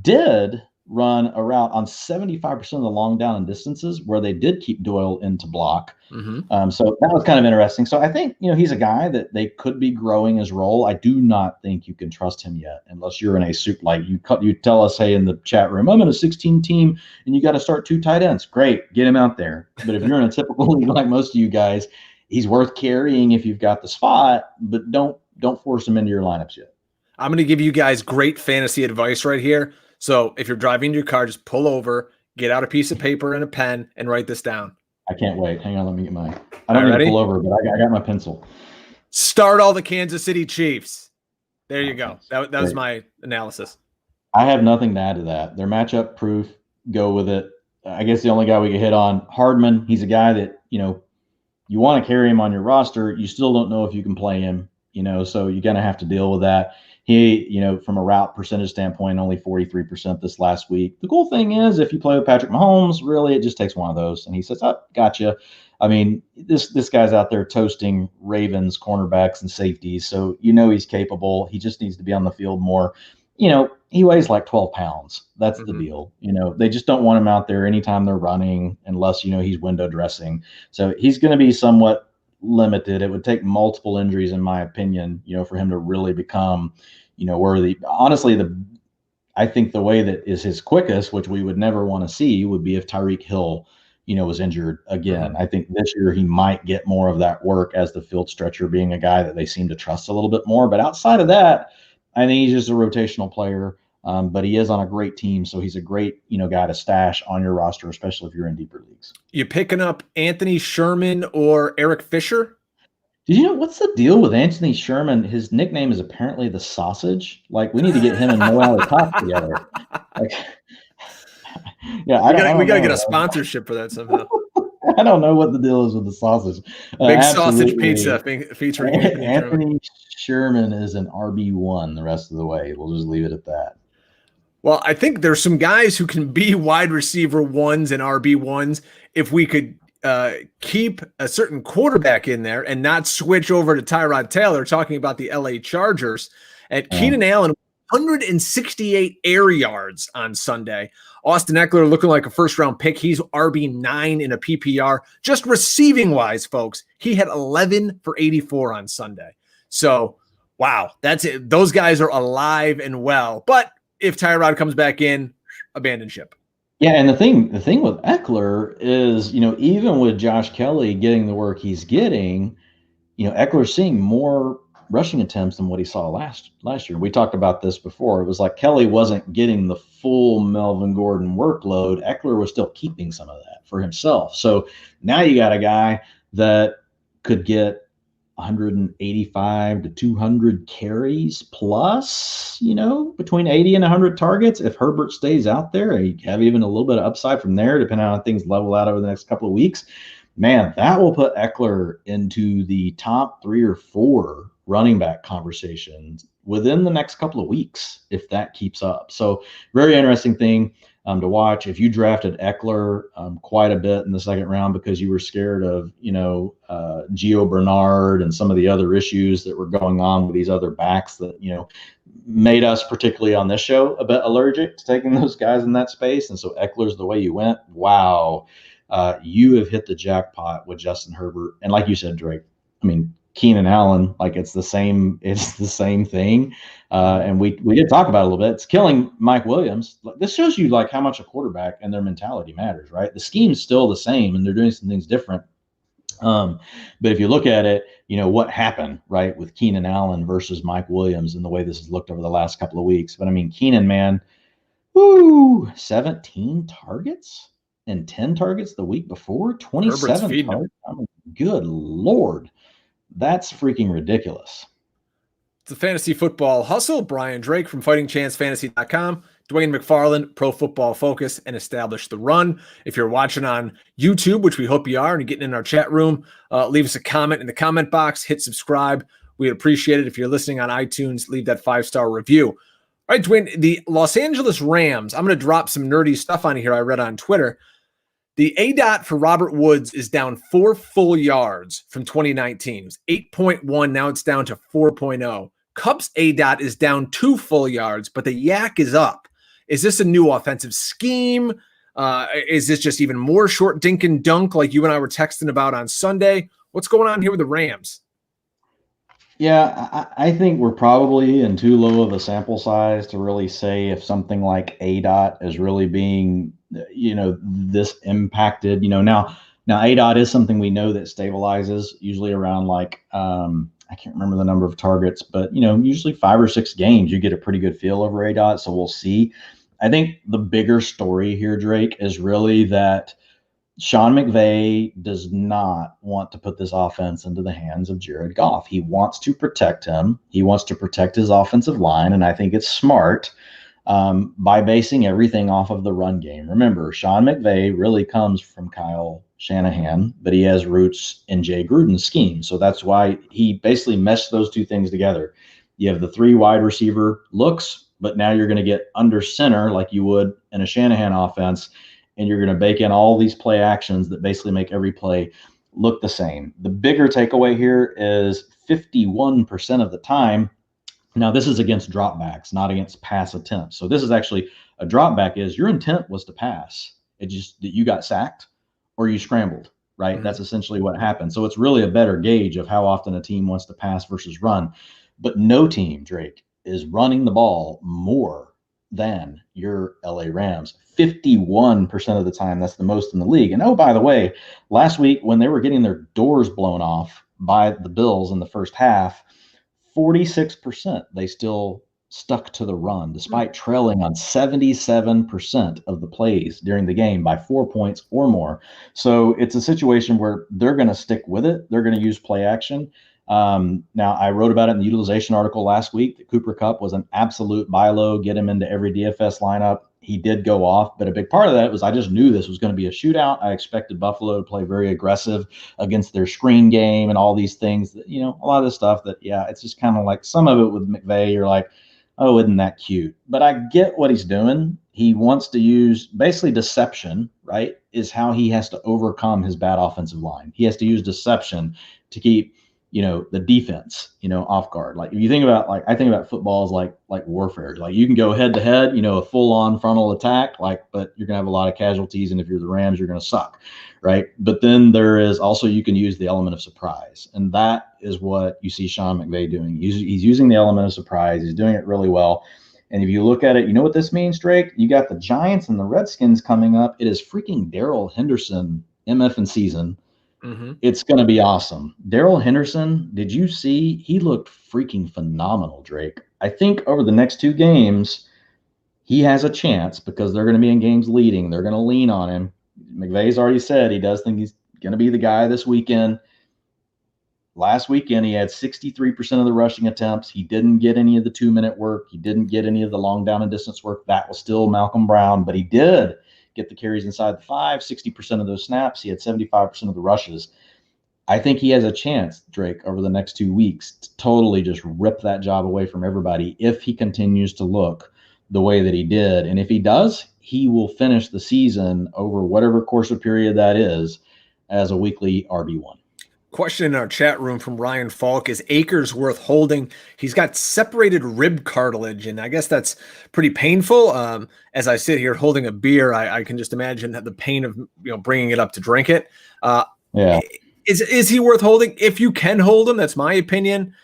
did run a route on 75% of the long down and distances where they did keep Doyle into block. Mm-hmm. So that was kind of interesting. So I think, he's a guy that they could be growing his role. I do not think you can trust him yet unless you're in a soup. Like you tell us, hey, in the chat room, I'm in a 16 team and you got to start 2 tight ends. Great. Get him out there. But if you're in a typical league like most of you guys, he's worth carrying if you've got the spot, but don't force him into your lineups yet. I'm going to give you guys great fantasy advice right here. So if you're driving your car, just pull over, get out a piece of paper and a pen, and write this down. I can't wait. Hang on, let me get mine. I don't need to pull over, but I got my pencil. Start all the Kansas City Chiefs. There you go. That was my analysis. I have nothing to add to that. They're matchup proof. Go with it. I guess the only guy we could hit on, Hardman, he's a guy that, you want to carry him on your roster. You still don't know if you can play him, so you're going to have to deal with that. He, from a route percentage standpoint, only 43% this last week. The cool thing is if you play with Patrick Mahomes, really it just takes one of those. And he says, oh, gotcha. I mean, this guy's out there toasting Ravens, cornerbacks, and safeties. So he's capable. He just needs to be on the field more. He weighs like 12 pounds. That's the deal. They just don't want him out there anytime they're running unless, he's window dressing. So he's going to be somewhat limited. It would take multiple injuries, in my opinion, for him to really become, worthy. Honestly, I think the way that is his quickest, which we would never want to see, would be if Tyreek Hill, was injured again. I think this year he might get more of that work as the field stretcher, being a guy that they seem to trust a little bit more. But outside of that, I think he's just a rotational player. But he is on a great team, so he's a great, guy to stash on your roster, especially if you're in deeper leagues. You picking up Anthony Sherman or Eric Fisher? Did you know what's the deal with Anthony Sherman? His nickname is apparently the Sausage. Like, we need to get him and Mo Alley-Cox together. Like, yeah, we gotta get a sponsorship for that somehow. I don't know what the deal is with the sausage. Big sausage pizza featuring Anthony Sherman is an RB1 the rest of the way. We'll just leave it at that. Well, I think there's some guys who can be wide receiver ones and RB1s if we could keep a certain quarterback in there and not switch over to Tyrod Taylor, talking about the LA Chargers. And Keenan Allen, 168 air yards on Sunday. Austin Eckler looking like a first-round pick. He's RB9 in a PPR. Just receiving-wise, folks, he had 11 for 84 on Sunday. So, wow, that's it. Those guys are alive and well. But if Tyrod comes back in, abandon ship. Yeah, and the thing with Eckler is, even with Josh Kelly getting the work he's getting, Eckler's seeing more rushing attempts than what he saw last year. We talked about this before. It was like Kelly wasn't getting the full Melvin Gordon workload. Eckler was still keeping some of that for himself. So now you got a guy that could get 185 to 200 carries plus, between 80 and 100 targets. If Herbert stays out there, you have even a little bit of upside from there, depending on how things level out over the next couple of weeks. Man, that will put Eckler into the top 3 or 4 running back conversations within the next couple of weeks, if that keeps up. So very interesting thing to watch. If you drafted Eckler quite a bit in the second round because you were scared of, Gio Bernard and some of the other issues that were going on with these other backs that, made us, particularly on this show, a bit allergic to taking those guys in that space. And so Eckler's the way you went. Wow. You have hit the jackpot with Justin Herbert. And like you said, Drake, I mean, Keenan Allen, like it's the same thing. And we did talk about it a little bit. It's killing Mike Williams. This shows you like how much a quarterback and their mentality matters, right? The scheme's still the same and they're doing some things different. But if you look at it, what happened, right, with Keenan Allen versus Mike Williams and the way this has looked over the last couple of weeks. But I mean, Keenan, man, 17 targets and 10 targets the week before, 27 targets. I mean, good Lord. That's freaking ridiculous. It's a fantasy football hustle. Brian Drake from FightingChanceFantasy.com. Dwain McFarland, Pro Football Focus, and Establish the Run. If you're watching on YouTube, which we hope you are, and you're getting in our chat room, leave us a comment in the comment box. Hit subscribe. We'd appreciate it. If you're listening on iTunes, leave that 5-star review. All right, Dwain, the Los Angeles Rams, I'm going to drop some nerdy stuff on here I read on Twitter. The ADOT for Robert Woods is down 4 full yards from 2019. It was 8.1. Now it's down to 4.0. Cup's ADOT is down 2 full yards, but the yak is up. Is this a new offensive scheme? Is this just even more short dink and dunk like you and I were texting about on Sunday? What's going on here with the Rams? Yeah, I think we're probably in too low of a sample size to really say if something like ADOT is really being, this impacted. Now ADOT is something we know that stabilizes usually around like I can't remember the number of targets, but usually 5 or 6 games you get a pretty good feel over ADOT. So we'll see. I think the bigger story here, Drake, is really that Sean McVay does not want to put this offense into the hands of Jared Goff. He wants to protect him. He wants to protect his offensive line, and I think it's smart by basing everything off of the run game. Remember, Sean McVay really comes from Kyle Shanahan, but he has roots in Jay Gruden's scheme. So that's why he basically meshed those two things together. You have the 3 wide receiver looks, but now you're going to get under center like you would in a Shanahan offense, and you're going to bake in all these play actions that basically make every play look the same. The bigger takeaway here is 51% of the time. Now, this is against dropbacks, not against pass attempts. So this is actually a dropback is your intent was to pass. It just that you got sacked or you scrambled, right? Mm-hmm. That's essentially what happened. So it's really a better gauge of how often a team wants to pass versus run. But no team, Drake, is running the ball more than your LA Rams. 51% of the time. That's the most in the league. And oh, by the way, last week when they were getting their doors blown off by the Bills in the first half, 46% they still stuck to the run despite trailing on 77% of the plays during the game by 4 points or more. So it's a situation where they're going to stick with it. They're going to use play action. Now, I wrote about it in the utilization article last week that Cooper Kupp was an absolute buy low, get him into every DFS lineup. He did go off, but a big part of that was I just knew this was going to be a shootout. I expected Buffalo to play very aggressive against their screen game and all these things that, a lot of this stuff that, it's just kind of like some of it with McVay, you're like, oh, isn't that cute? But I get what he's doing. He wants to use basically deception, right, is how he has to overcome his bad offensive line. He has to use deception to keep the defense, off guard. Like if you think about, I think about football as like warfare. Like you can go head to head, a full on frontal attack, but you're gonna have a lot of casualties. And if you're the Rams, you're gonna suck, right? But then there is also, you can use the element of surprise. And that is what you see Sean McVay doing. He's using the element of surprise. He's doing it really well. And if you look at it, you know what this means, Drake? You got the Giants and the Redskins coming up. It is freaking Darrell Henderson, MF in season. Mm-hmm. It's going to be awesome. Darrell Henderson, did you see? He looked freaking phenomenal, Drake. I think over the next 2 games, he has a chance because they're going to be in games leading. They're going to lean on him. McVay's already said he does think he's going to be the guy this weekend. Last weekend, he had 63% of the rushing attempts. He didn't get any of the 2-minute work. He didn't get any of the long down and distance work. That was still Malcolm Brown, but he did get the carries inside the 5, 60% of those snaps. He had 75% of the rushes. I think he has a chance, Drake, over the next 2 weeks to totally just rip that job away from everybody if he continues to look the way that he did. And if he does, he will finish the season over whatever course of period that is as a weekly RB1. Question in our chat room from Ryan Falk: is Akers worth holding? He's got separated rib cartilage, and I guess that's pretty painful. As I sit here holding a beer, I can just imagine that the pain of bringing it up to drink it. Yeah. Is he worth holding? If you can hold him, that's my opinion.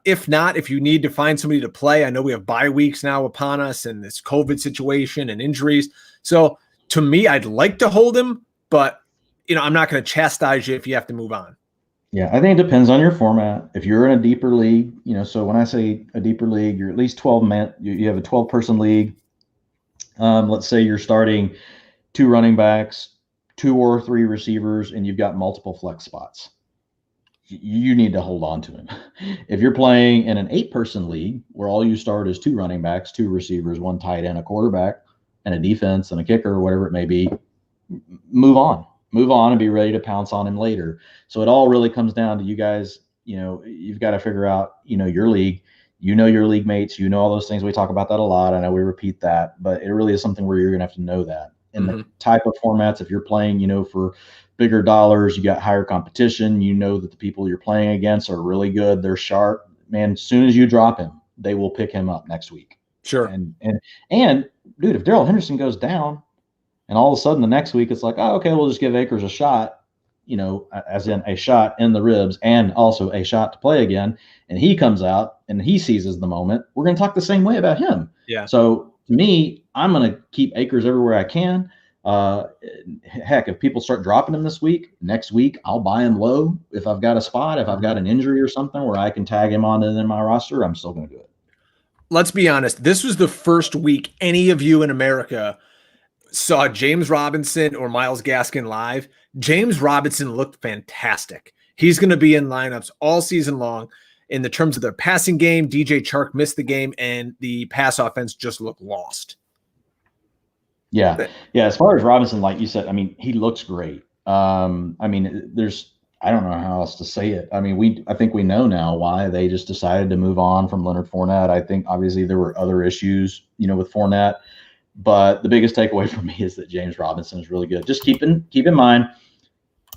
If not, if you need to find somebody to play, I know we have bye weeks now upon us and this COVID situation and injuries. So to me, I'd like to hold him, but I'm not going to chastise you if you have to move on. Yeah, I think it depends on your format. If you're in a deeper league, so when I say a deeper league, you're at least 12 men. You have a 12-person league. Let's say you're starting 2 running backs, 2 or 3 receivers, and you've got multiple flex spots. You need to hold on to him. If you're playing in an 8-person league where all you start is 2 running backs, 2 receivers, 1 tight end, a quarterback, and a defense and a kicker, or whatever it may be, move on and be ready to pounce on him later. So it all really comes down to you guys. You've got to figure out, your league, your league mates, all those things. We talk about that a lot. I know we repeat that, but it really is something where you're going to have to know that. And the type of formats, if you're playing, for bigger dollars, you got higher competition, that the people you're playing against are really good. They're sharp, man. As soon as you drop him, they will pick him up next week. Sure. And dude, if Darrell Henderson goes down, and all of a sudden the next week it's like, oh, okay, we'll just give Akers a shot, as in a shot in the ribs and also a shot to play again. And he comes out and he seizes the moment. We're going to talk the same way about him. Yeah. So to me, I'm going to keep Akers everywhere I can. Heck, if people start dropping him this week, next week, I'll buy him low. If I've got a spot, if I've got an injury or something where I can tag him on in my roster, I'm still going to do it. Let's be honest. This was the first week any of you in America saw James Robinson or Myles Gaskin live. James Robinson looked fantastic. He's going to be in lineups all season long. In the terms of their passing game, DJ Chark missed the game, and the pass offense just looked lost. Yeah. As far as Robinson, like you said, he looks great. I don't know how else to say it. I think we know now why they just decided to move on from Leonard Fournette. I think obviously there were other issues, with Fournette. But the biggest takeaway for me is that James Robinson is really good. Just keep in mind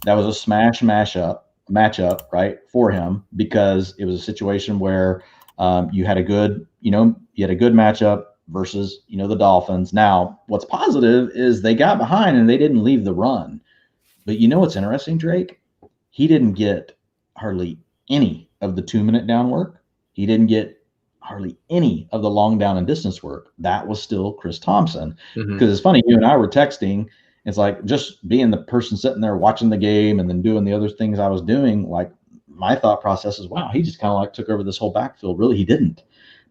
that was a smash matchup, right, for him, because it was a situation where you had a good matchup versus the Dolphins. Now, what's positive is they got behind and they didn't leave the run. But what's interesting, Drake? He didn't get hardly any of the 2-minute down work. He didn't get hardly any of the long down and distance work. That was still Chris Thompson. Because it's funny, you and I were texting. It's like just being the person sitting there watching the game and then doing the other things I was doing. Like my thought process is, wow, he just kind of like took over this whole backfield. Really, he didn't.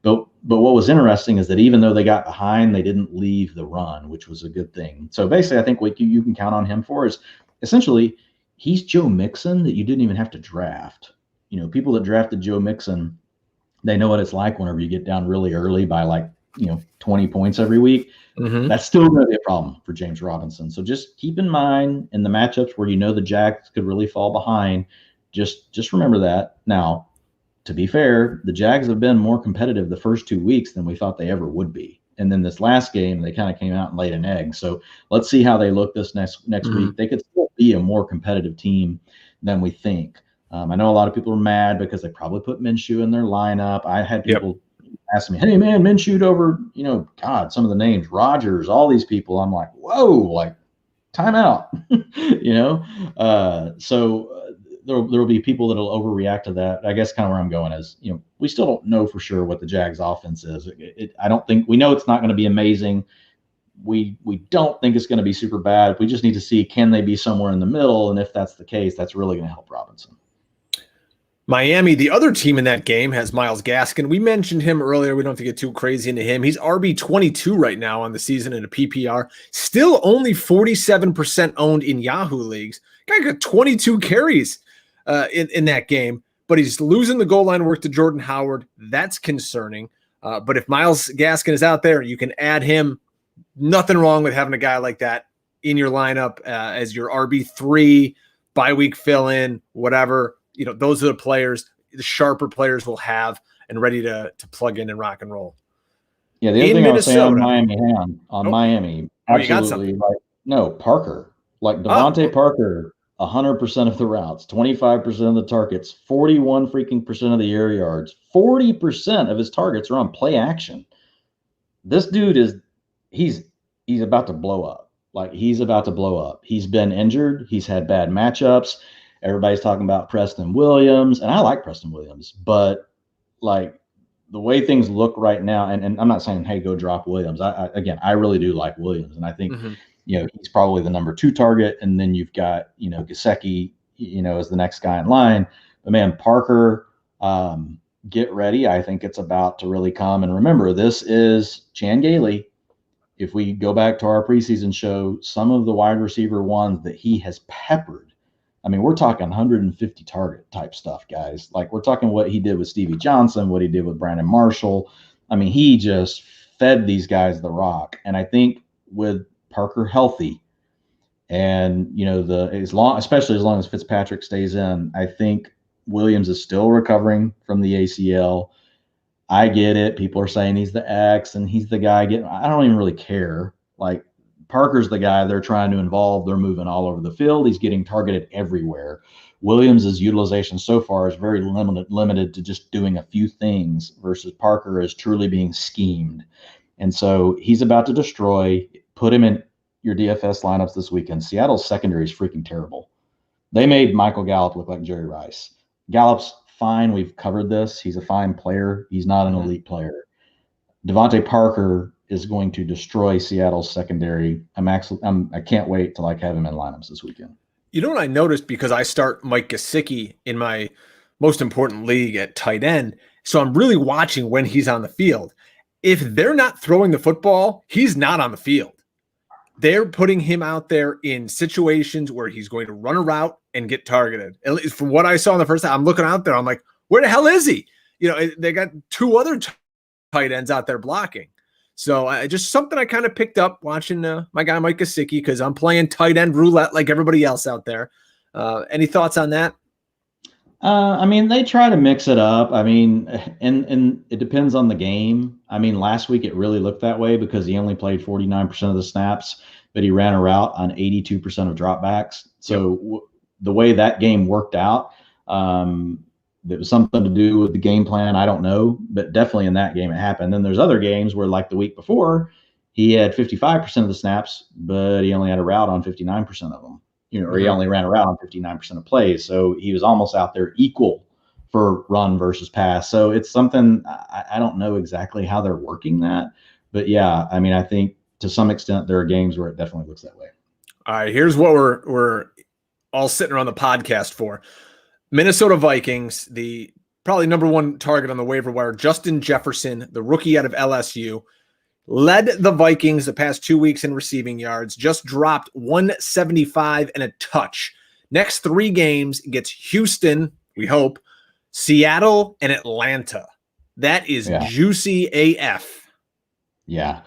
But what was interesting is that even though they got behind, they didn't leave the run, which was a good thing. So basically, I think what you can count on him for is essentially he's Joe Mixon that you didn't even have to draft. People that drafted Joe Mixon, they know what it's like whenever you get down really early by 20 points every week. That's still going to be a problem for James Robinson. So just keep in mind in the matchups where the Jags could really fall behind, just remember that. Now, to be fair, the Jags have been more competitive the first 2 weeks than we thought they ever would be. And then this last game, they kind of came out and laid an egg. So let's see how they look this next week. They could still be a more competitive team than we think. I know a lot of people are mad because they probably put Minshew in their lineup. I had people ask me, hey, man, Minshew over, God, some of the names, Rodgers, all these people. I'm like, whoa, time out, So there'll be people that'll overreact to that. I guess kind of where I'm going is, we still don't know for sure what the Jags offense is. I don't think we know it's not going to be amazing. We don't think it's going to be super bad. We just need to see, can they be somewhere in the middle? And if that's the case, that's really going to help Robinson. Miami, the other team in that game, has Myles Gaskin. We mentioned him earlier. We don't have to get too crazy into him. He's RB22 right now on the season in a PPR. Still only 47% owned in Yahoo leagues. Guy got 22 carries in that game, but he's losing the goal line work to Jordan Howard. That's concerning. But if Myles Gaskin is out there, you can add him. Nothing wrong with having a guy like that in your lineup as your RB3, bye week fill-in, whatever. Those are the players the sharper players will have and ready to plug in and rock and roll. Yeah, the other thing I was saying on Miami, absolutely. Parker. Like Devontae Parker, 100% of the routes, 25% of the targets, 41 freaking percent of the air yards, 40% of his targets are on play action. This dude he's about to blow up. Like, he's about to blow up. He's been injured. He's had bad matchups. Everybody's talking about Preston Williams, and I like Preston Williams, but like the way things look right now, and I'm not saying, hey, go drop Williams. I really do like Williams, and I think he's probably the number 2 target, and then you've got Gesicki, as the next guy in line. But man, Parker, get ready. I think it's about to really come. And remember, this is Chan Gailey. If we go back to our preseason show, some of the wide receiver ones that he has peppered. I mean, we're talking 150 target type stuff, guys. Like, we're talking what he did with Stevie Johnson, what he did with Brandon Marshall. I mean, he just fed these guys the rock. And I think with Parker healthy and, especially as long as Fitzpatrick stays in, I think Williams is still recovering from the ACL. I get it. People are saying he's the X and he's the guy I don't even really care. Like, Parker's the guy they're trying to involve. They're moving all over the field. He's getting targeted everywhere. Williams' utilization so far is very limited to just doing a few things versus Parker is truly being schemed. And so he's about to destroy. Put him in your DFS lineups this weekend. Seattle's secondary is freaking terrible. They made Michael Gallup look like Jerry Rice. Gallup's fine. We've covered this. He's a fine player. He's not an elite player. Devontae Parker is going to destroy Seattle's secondary. I can't wait to have him in lineups this weekend. You know what I noticed, because I start Mike Gesicki in my most important league at tight end, so I'm really watching when he's on the field. If they're not throwing the football, he's not on the field. They're putting him out there in situations where he's going to run a route and get targeted. At least from what I saw in the first time, I'm looking out there. I'm like, where the hell is he? They got 2 other tight ends out there blocking. So just something I kind of picked up watching my guy Mike Gesicki, because I'm playing tight end roulette like everybody else out there. Any thoughts on that? I mean, they try to mix it up. I mean, and it depends on the game. I mean, last week it really looked that way because he only played 49% of the snaps, but he ran a route on 82% of dropbacks. So the way that game worked out, there was something to do with the game plan. I don't know, but definitely in that game it happened. Then there's other games where, like the week before, he had 55% of the snaps, but he only had a route on 59% of them, or he only ran a route on 59% of plays. So he was almost out there equal for run versus pass. So it's something, I don't know exactly how they're working that, but yeah, I mean, I think to some extent there are games where it definitely looks that way. All right, here's what we're all sitting around the podcast for. Minnesota Vikings, the probably number 1 target on the waiver wire, Justin Jefferson, the rookie out of LSU, led the Vikings the past 2 weeks in receiving yards, just dropped 175 and a touch. Next 3 games gets Houston, we hope, Seattle, and Atlanta. That is juicy AF. Yeah,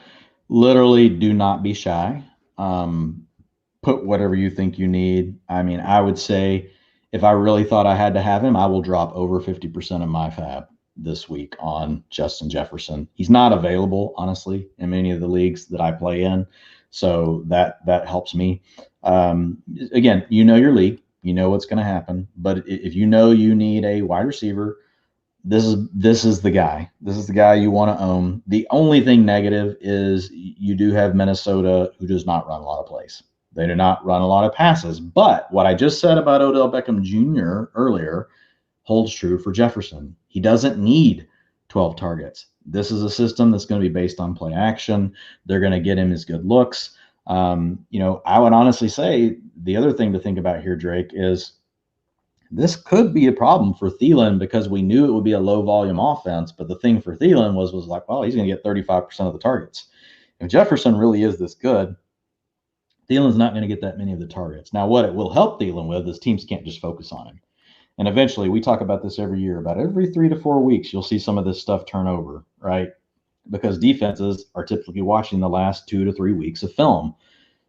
literally do not be shy. Put whatever you think you need. I mean, I would say, if I really thought I had to have him, I will drop over 50% of my fab this week on Justin Jefferson. He's not available, honestly, in many of the leagues that I play in. So that helps me. Again, your league, what's going to happen. But if you need a wide receiver, this is the guy. This is the guy you want to own. The only thing negative is you do have Minnesota, who does not run a lot of plays. They do not run a lot of passes. But what I just said about Odell Beckham Jr. earlier holds true for Jefferson. He doesn't need 12 targets. This is a system that's going to be based on play action. They're going to get him his good looks. I would honestly say the other thing to think about here, Drake, is this could be a problem for Thielen because we knew it would be a low volume offense. But the thing for Thielen was like, well, he's going to get 35% of the targets. If Jefferson really is this good, Thielen's not going to get that many of the targets. Now, what it will help Thielen with is teams can't just focus on him. And eventually, we talk about this every year, about every 3 to 4 weeks, you'll see some of this stuff turn over, right? Because defenses are typically watching the last 2 to 3 weeks of film.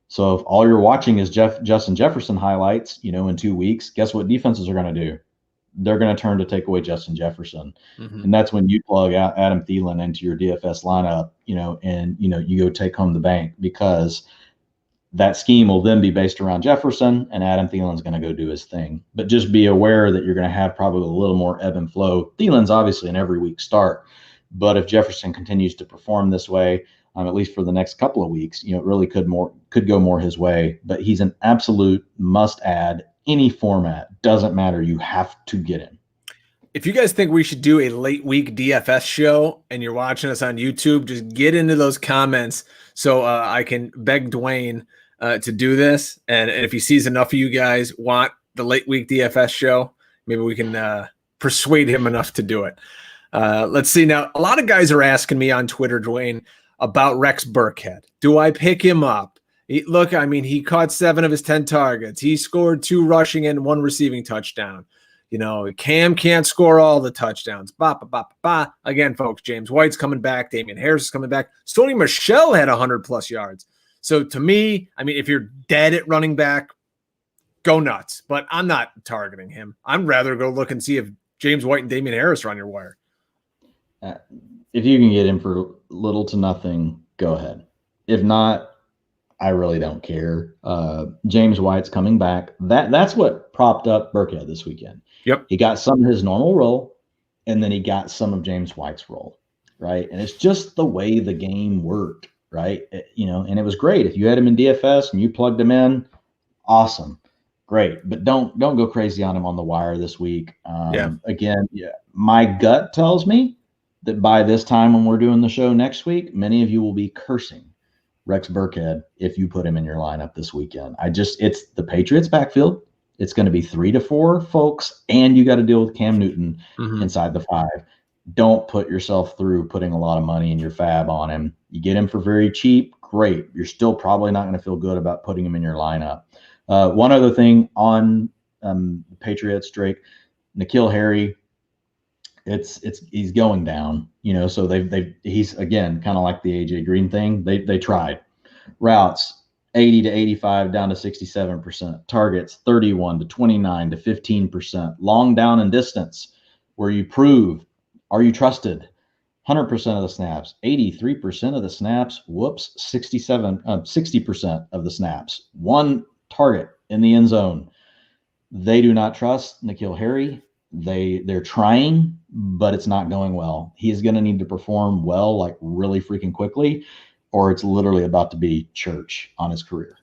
So if all you're watching is Justin Jefferson highlights, in 2 weeks, guess what defenses are going to do? They're going to turn to take away Justin Jefferson. Mm-hmm. And that's when you plug out Adam Thielen into your DFS lineup, and you go take home the bank, because that scheme will then be based around Jefferson, and Adam Thielen's going to go do his thing. But just be aware that you're going to have probably a little more ebb and flow. Thielen's obviously an every week start, but if Jefferson continues to perform this way, at least for the next couple of weeks, it really could go more his way. But he's an absolute must add. Any format, doesn't matter. You have to get him. If you guys think we should do a late week DFS show and you're watching us on YouTube, just get into those comments so I can beg Dwain to do this. And if he sees enough of you guys want the late week DFS show, maybe we can persuade him enough to do it. Let's see. Now, a lot of guys are asking me on Twitter, Dwain, about Rex Burkhead. Do I pick him up? He caught 7 of his 10 targets. He scored 2 rushing and 1 receiving touchdown. Cam can't score all the touchdowns. Again, folks, James White's coming back. Damian Harris is coming back. Sony Michel had 100-plus yards. So to me, if you're dead at running back, go nuts. But I'm not targeting him. I'd rather go look and see if James White and Damian Harris are on your wire. If you can get him for little to nothing, go ahead. If not, I really don't care. James White's coming back. That's what propped up Burkhead this weekend. Yep. He got some of his normal role, and then he got some of James White's role, right? And it's just the way the game worked, right? And it was great. If you had him in DFS and you plugged him in, awesome. Great. But don't go crazy on him on the wire this week. Again, my gut tells me that by this time when we're doing the show next week, many of you will be cursing Rex Burkhead if you put him in your lineup this weekend. It's the Patriots backfield. It's going to be 3 to 4 folks, and you got to deal with Cam Newton inside the 5. Don't put yourself through putting a lot of money in your fab on him. You get him for very cheap, great. You're still probably not going to feel good about putting him in your lineup. One other thing on the Patriots, Drake, N'Keal Harry, he's going down, so he's again kind of like the AJ Green thing. They tried routes 80 to 85 down to 67%, targets 31 to 29 to 15%, long down and distance where you prove, are you trusted? 100% of the snaps, 83% of the snaps, 60% of the snaps, 1 target in the end zone. They do not trust N'Keal Harry. They're trying, but it's not going well. He's going to need to perform well, like really freaking quickly, or it's literally about to be church on his career.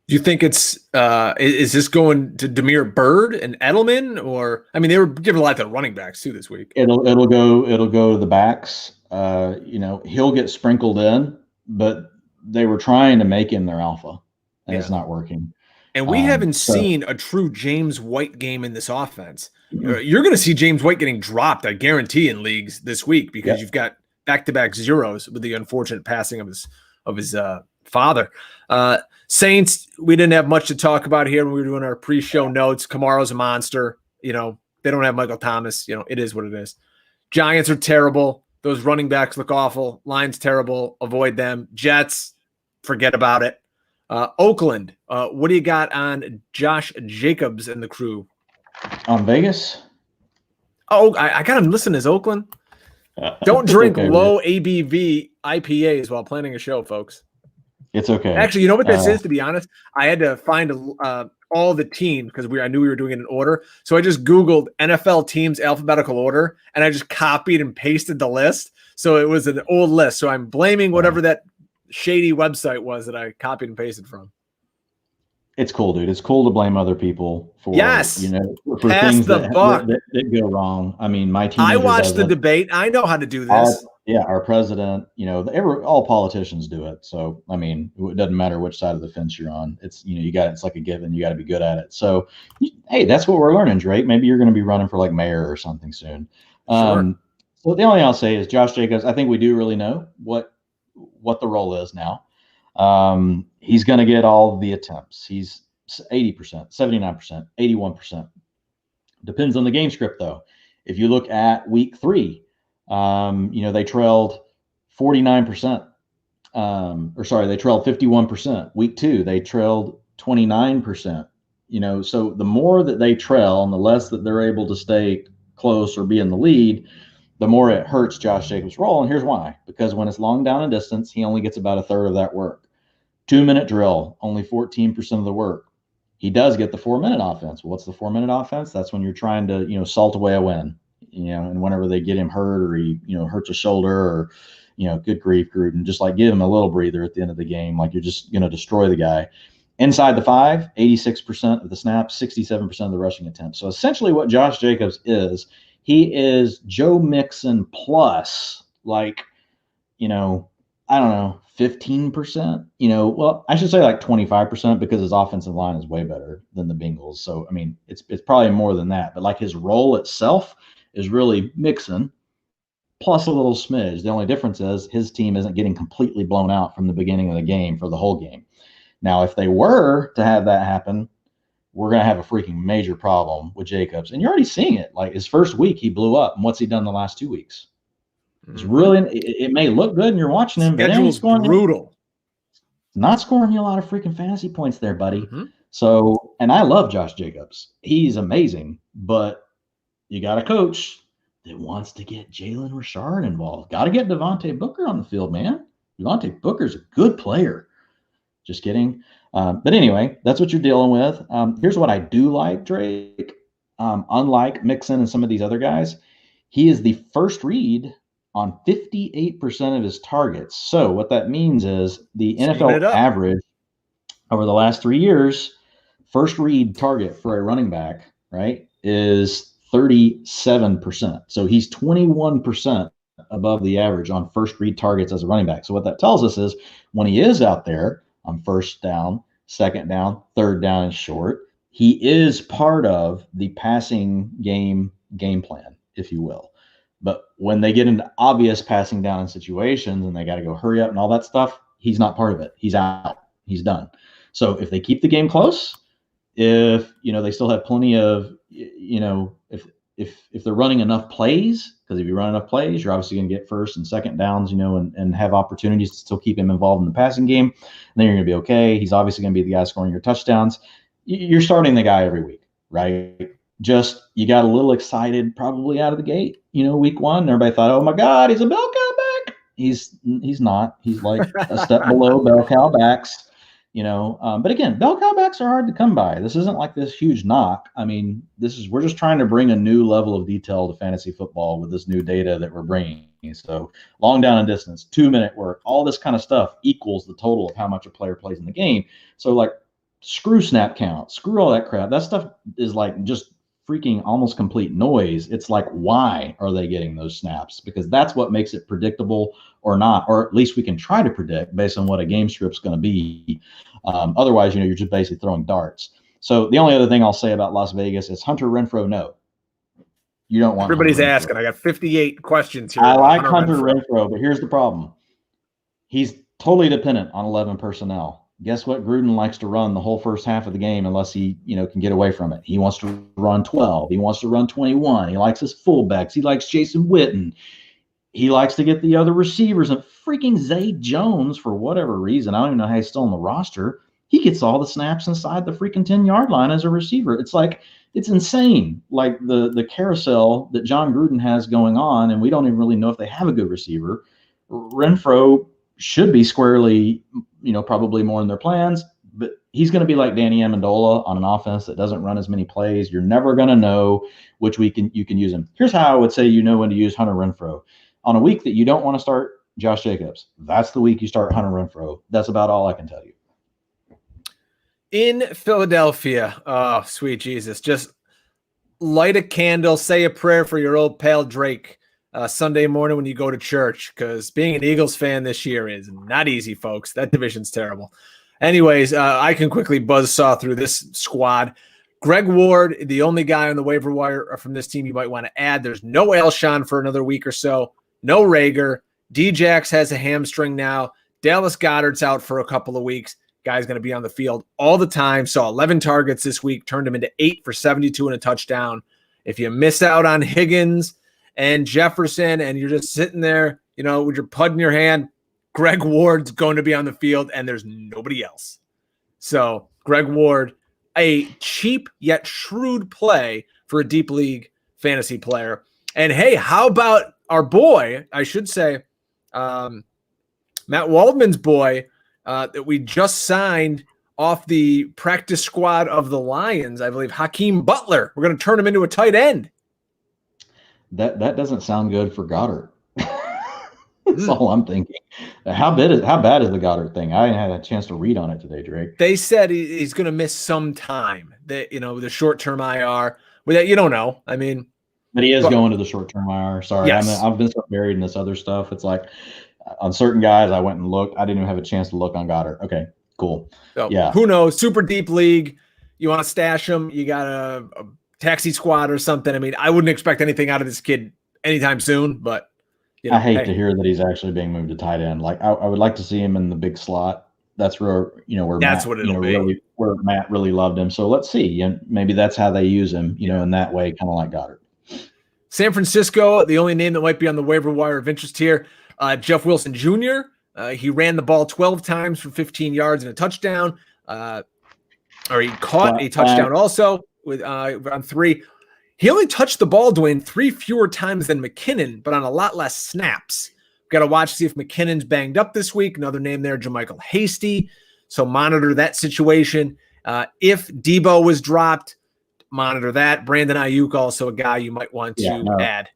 Do you think is this going to Damiere Byrd and Edelman, or they were giving a lot to running backs too this week? It'll go to the backs. He'll get sprinkled in, but they were trying to make him their alpha, and it's not working. And we haven't seen a true James White game in this offense. You're going to see James White getting dropped, I guarantee, in leagues this week because you've got back-to-back zeros with the unfortunate passing of his father. Saints, we didn't have much to talk about here when we were doing our pre-show notes. Kamara's a monster. They don't have Michael Thomas. It is what it is. Giants are terrible. Those running backs look awful. Lions terrible. Avoid them. Jets, forget about it. Oakland, what do you got on Josh Jacobs and the crew? On Vegas? Oh, I got him listed as Oakland. Don't drink low ABV IPAs while planning a show, folks. It's okay. Actually, you know what this is, to be honest? I had to find all the teams because I knew we were doing it in order. So I just Googled NFL teams alphabetical order, and I just copied and pasted the list. So it was an old list. So I'm blaming whatever that shady website was that I copied and pasted from. It's cool, dude. It's cool to blame other people for Yes. for Pass things the buck. that go wrong. I mean, my I teenager watched the doesn't. debate. I know how to do this. Our president, all politicians do it. So, I mean, it doesn't matter which side of the fence you're on. It's, it's like a given. You got to be good at it. So, hey, that's what we're learning, Drake. Maybe you're going to be running for like mayor or something soon. Sure. So the only thing I'll say is Josh Jacobs, I think we do really know what the role is now. He's going to get all the attempts. He's 80%, 79%, 81%. Depends on the game script, though. If you look at week 3, they trailed 49%. They trailed 51%. Week 2, they trailed 29%. So the more that they trail and the less that they're able to stay close or be in the lead, the more it hurts Josh Jacobs' role. And here's why. Because when it's long down and distance, he only gets about a third of that work. 2-minute drill, only 14% of the work. He does get the 4-minute offense. What's the 4-minute offense? That's when you're trying to, salt away a win, and whenever they get him hurt or he, hurts a shoulder or, good grief, Gruden, just like give him a little breather at the end of the game. Like you're just going to destroy the guy. Inside the 5, 86% of the snaps, 67% of the rushing attempts. So essentially what Josh Jacobs is, he is Joe Mixon plus like, I don't know, 15%, well, I should say like 25% because his offensive line is way better than the Bengals. So, I mean, it's probably more than that, but like his role itself is really Mixon plus a little smidge. The only difference is his team isn't getting completely blown out from the beginning of the game for the whole game. Now, if they were to have that happen, we're going to have a freaking major problem with Jacobs. And you're already seeing it. Like his first week, he blew up. And what's he done the last 2 weeks? It's really, it may look good and you're watching him, but schedule's brutal. Not scoring you a lot of freaking fantasy points there, buddy. Mm-hmm. So, and I love Josh Jacobs. He's amazing, but you got a coach that wants to get Jalen Richard involved. Got to get Devontae Booker on the field, man. Devontae Booker's a good player. Just kidding. But anyway, that's what you're dealing with. Here's what I do like, Drake. Unlike Mixon and some of these other guys, he is the first read on 58% of his targets. So what that means is the NFL average over the last 3 years, first read target for a running back, right, is 37%. So he's 21% above the average on first read targets as a running back. So what that tells us is when he is out there on first down, second down, third down and short, he is part of the passing game plan, if you will. But when they get into obvious passing down in situations and they got to go hurry up and all that stuff, he's not part of it. He's out. He's done. So if they keep the game close, if they still have plenty of, if they're running enough plays, because if you run enough plays, you're obviously going to get first and second downs, and have opportunities to still keep him involved in the passing game. And then you're going to be okay. He's obviously going to be the guy scoring your touchdowns. You're starting the guy every week, right? Just you got a little excited probably out of the gate, week 1. Everybody thought, oh my God, he's a bell cow back. He's not. He's like a step below bell cow backs, But again, bell cow backs are hard to come by. This isn't like this huge knock. I mean, we're just trying to bring a new level of detail to fantasy football with this new data that we're bringing. So long down and distance, 2-minute work, all this kind of stuff equals the total of how much a player plays in the game. So like screw snap count, screw all that crap. That stuff is like just freaking almost complete noise. It's like, why are they getting those snaps? Because that's what makes it predictable or not, or at least we can try to predict based on what a game script's going to be. Otherwise, you're just basically throwing darts. So the only other thing I'll say about Las Vegas is Hunter Renfrow. No, you don't want. Everybody's asking. I got 58 questions here. I like Hunter Renfrow, but here's the problem. He's totally dependent on 11 personnel. Guess what? Gruden likes to run the whole first half of the game unless he, can get away from it. He wants to run 12. He wants to run 21. He likes his fullbacks. He likes Jason Witten. He likes to get the other receivers. And freaking Zay Jones, for whatever reason, I don't even know how he's still on the roster, he gets all the snaps inside the freaking 10-yard line as a receiver. It's like, it's insane. Like the carousel that John Gruden has going on, and we don't even really know if they have a good receiver. Renfrow should be squarely, probably more in their plans, but he's going to be like Danny Amendola on an offense that doesn't run as many plays. You're never going to know which week you can use him. Here's how I would say when to use Hunter Renfrow. On a week that you don't want to start Josh Jacobs, that's the week you start Hunter Renfrow. That's about all I can tell you. in Philadelphia. Oh, sweet Jesus. Just light a candle, say a prayer for your old pal Drake Sunday morning when you go to church, because being an Eagles fan this year is not easy, folks. That division's terrible. Anyways, I can quickly buzzsaw through this squad. Greg Ward, the only guy on the waiver wire from this team you might want to add. There's no Alshon for another week or so. No Rager. Djax has a hamstring now. Dallas Goedert's out for a couple of weeks. Guy's going to be on the field all the time. Saw 11 targets this week, turned him into 8 for 72 and a touchdown. If you miss out on Higgins and Jefferson and you're just sitting there, with your pud in your hand, Greg Ward's going to be on the field and there's nobody else. So Greg Ward, a cheap yet shrewd play for a deep league fantasy player. And hey, how about our boy, I should say, Matt Waldman's boy, that we just signed off the practice squad of the Lions, I believe, Hakeem Butler. We're going to turn him into a tight end. That doesn't sound good for Goddard. That's all I'm thinking. How bad is the Goddard thing? I didn't have a chance to read on it today, Drake. They said he's going to miss some time. The short-term IR. With that, you don't know. I mean, but he is going to the short-term IR. Sorry, yes. I've been so buried in this other stuff. It's like on certain guys, I went and looked. I didn't even have a chance to look on Goddard. Okay, cool. So, yeah. Who knows? Super deep league. You want to stash him? You got a taxi squad or something. I mean, I wouldn't expect anything out of this kid anytime soon, but I hate to hear that he's actually being moved to tight end. Like I would like to see him in the big slot. That's where where that's Matt, what it'll be. Where Matt really loved him. So let's see. And maybe that's how they use him. In that way, kind of like Goddard. San Francisco, the only name that might be on the waiver wire of interest here, Jeff Wilson Jr. He ran the ball 12 times for 15 yards and a touchdown. Or he caught a touchdown also with on 3. He only touched the ball, Dwain, 3 fewer times than McKinnon, but on a lot less snaps. Got to watch, see if McKinnon's banged up this week. Another name there, JaMychal Hasty. So monitor that situation. If Debo was dropped, monitor that. Brandon Ayuk, also a guy you might want to add.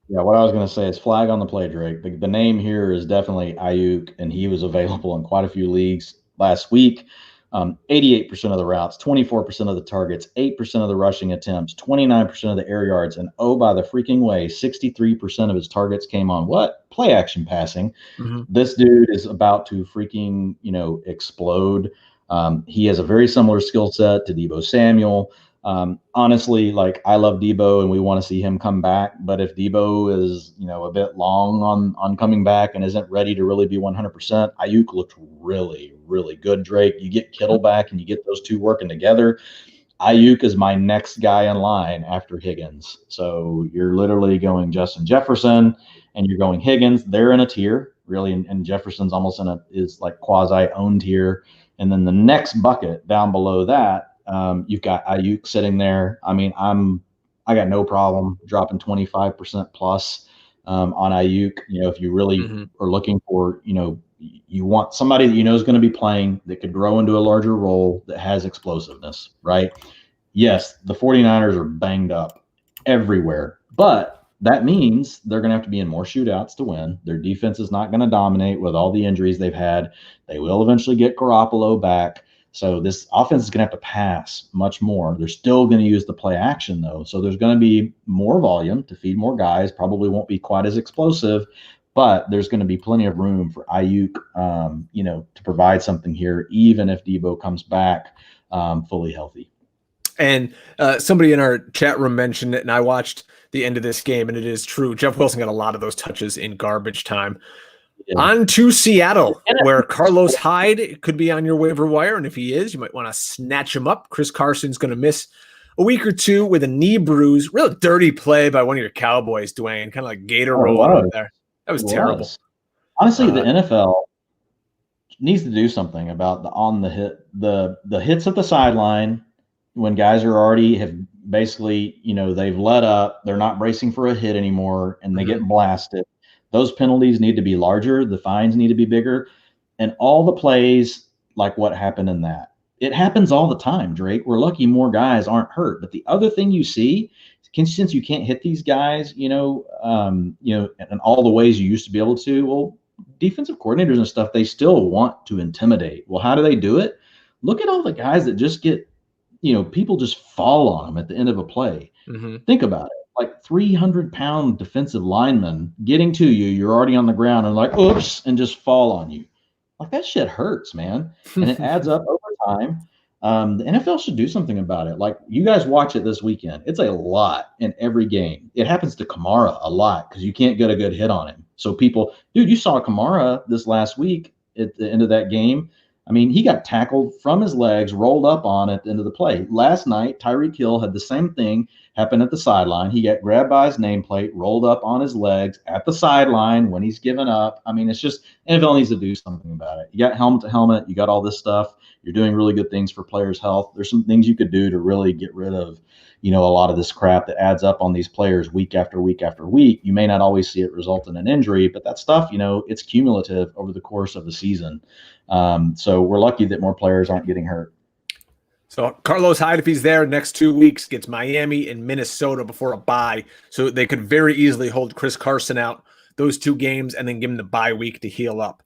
Yeah, what I was going to say is flag on the play, Drake. The name here is definitely Ayuk, and he was available in quite a few leagues last week. 88% of the routes, 24% of the targets, 8% of the rushing attempts, 29% of the air yards, and by the freaking way, 63% of his targets came on what? Play action passing. Mm-hmm. This dude is about to freaking, explode. He has a very similar skill set to Deebo Samuel. Honestly, I love Debo and we want to see him come back. But if Debo is, a bit long on coming back and isn't ready to really be 100%, Ayuk looked really, really good, Drake. You get Kittle back and you get those two working together. Ayuk is my next guy in line after Higgins. So you're literally going Justin Jefferson and you're going Higgins. They're in a tier, really, and Jefferson's almost is like quasi-owned tier. And then the next bucket down below that, you've got Ayuk sitting there. I mean, I got no problem dropping 25% plus on Ayuk. If you really are looking for, you want somebody that is going to be playing that could grow into a larger role that has explosiveness, right? Yes, the 49ers are banged up everywhere, but that means they're going to have to be in more shootouts to win. Their defense is not going to dominate with all the injuries they've had. They will eventually get Garoppolo back. So this offense is going to have to pass much more. They're still going to use the play action, though. So there's going to be more volume to feed more guys. Probably won't be quite as explosive, but there's going to be plenty of room for Ayuk, to provide something here, even if Debo comes back fully healthy. And somebody in our chat room mentioned it, and I watched the end of this game, and it is true. Jeff Wilson got a lot of those touches in garbage time. Yeah. On to Seattle, where Carlos Hyde could be on your waiver wire, and if he is, you might want to snatch him up. Chris Carson's going to miss a week or two with a knee bruise. Real dirty play by one of your Cowboys, Dwain, kind of like Gator roll out there. That was terrible. Honestly, the NFL needs to do something about the hits at the sideline when guys are already have basically, they've let up, they're not bracing for a hit anymore, and they get blasted. Those penalties need to be larger. The fines need to be bigger. And all the plays like what happened in that. It happens all the time, Drake. We're lucky more guys aren't hurt. But the other thing you see, since you can't hit these guys, in all the ways you used to be able to, well, defensive coordinators and stuff, they still want to intimidate. Well, how do they do it? look at all the guys that just get, people just fall on them at the end of a play. Mm-hmm. Think about it. Like 300-pound defensive lineman getting to you, you're already on the ground and like, oops, and just fall on you. Like that shit hurts, man. And it adds up over time. The NFL should do something about it. Like you guys watch it this weekend. It's a lot in every game. It happens to Kamara a lot because you can't get a good hit on him. So people, dude, you saw Kamara this last week at the end of that game. I mean, he got tackled from his legs, rolled up on at the end of the play. Last night, Tyreek Hill had the same thing happen at the sideline. He got grabbed by his nameplate, rolled up on his legs at the sideline when he's given up. I mean, it's just NFL needs to do something about it. You got helmet to helmet. You got all this stuff. You're doing really good things for players' health. There's some things you could do to really get rid of, a lot of this crap that adds up on these players week after week after week. You may not always see it result in an injury, but that stuff, it's cumulative over the course of a season. So we're lucky that more players aren't getting hurt. So Carlos Hyde, if he's there next 2 weeks, gets Miami and Minnesota before a bye. So they could very easily hold Chris Carson out those 2 games and then give him the bye week to heal up.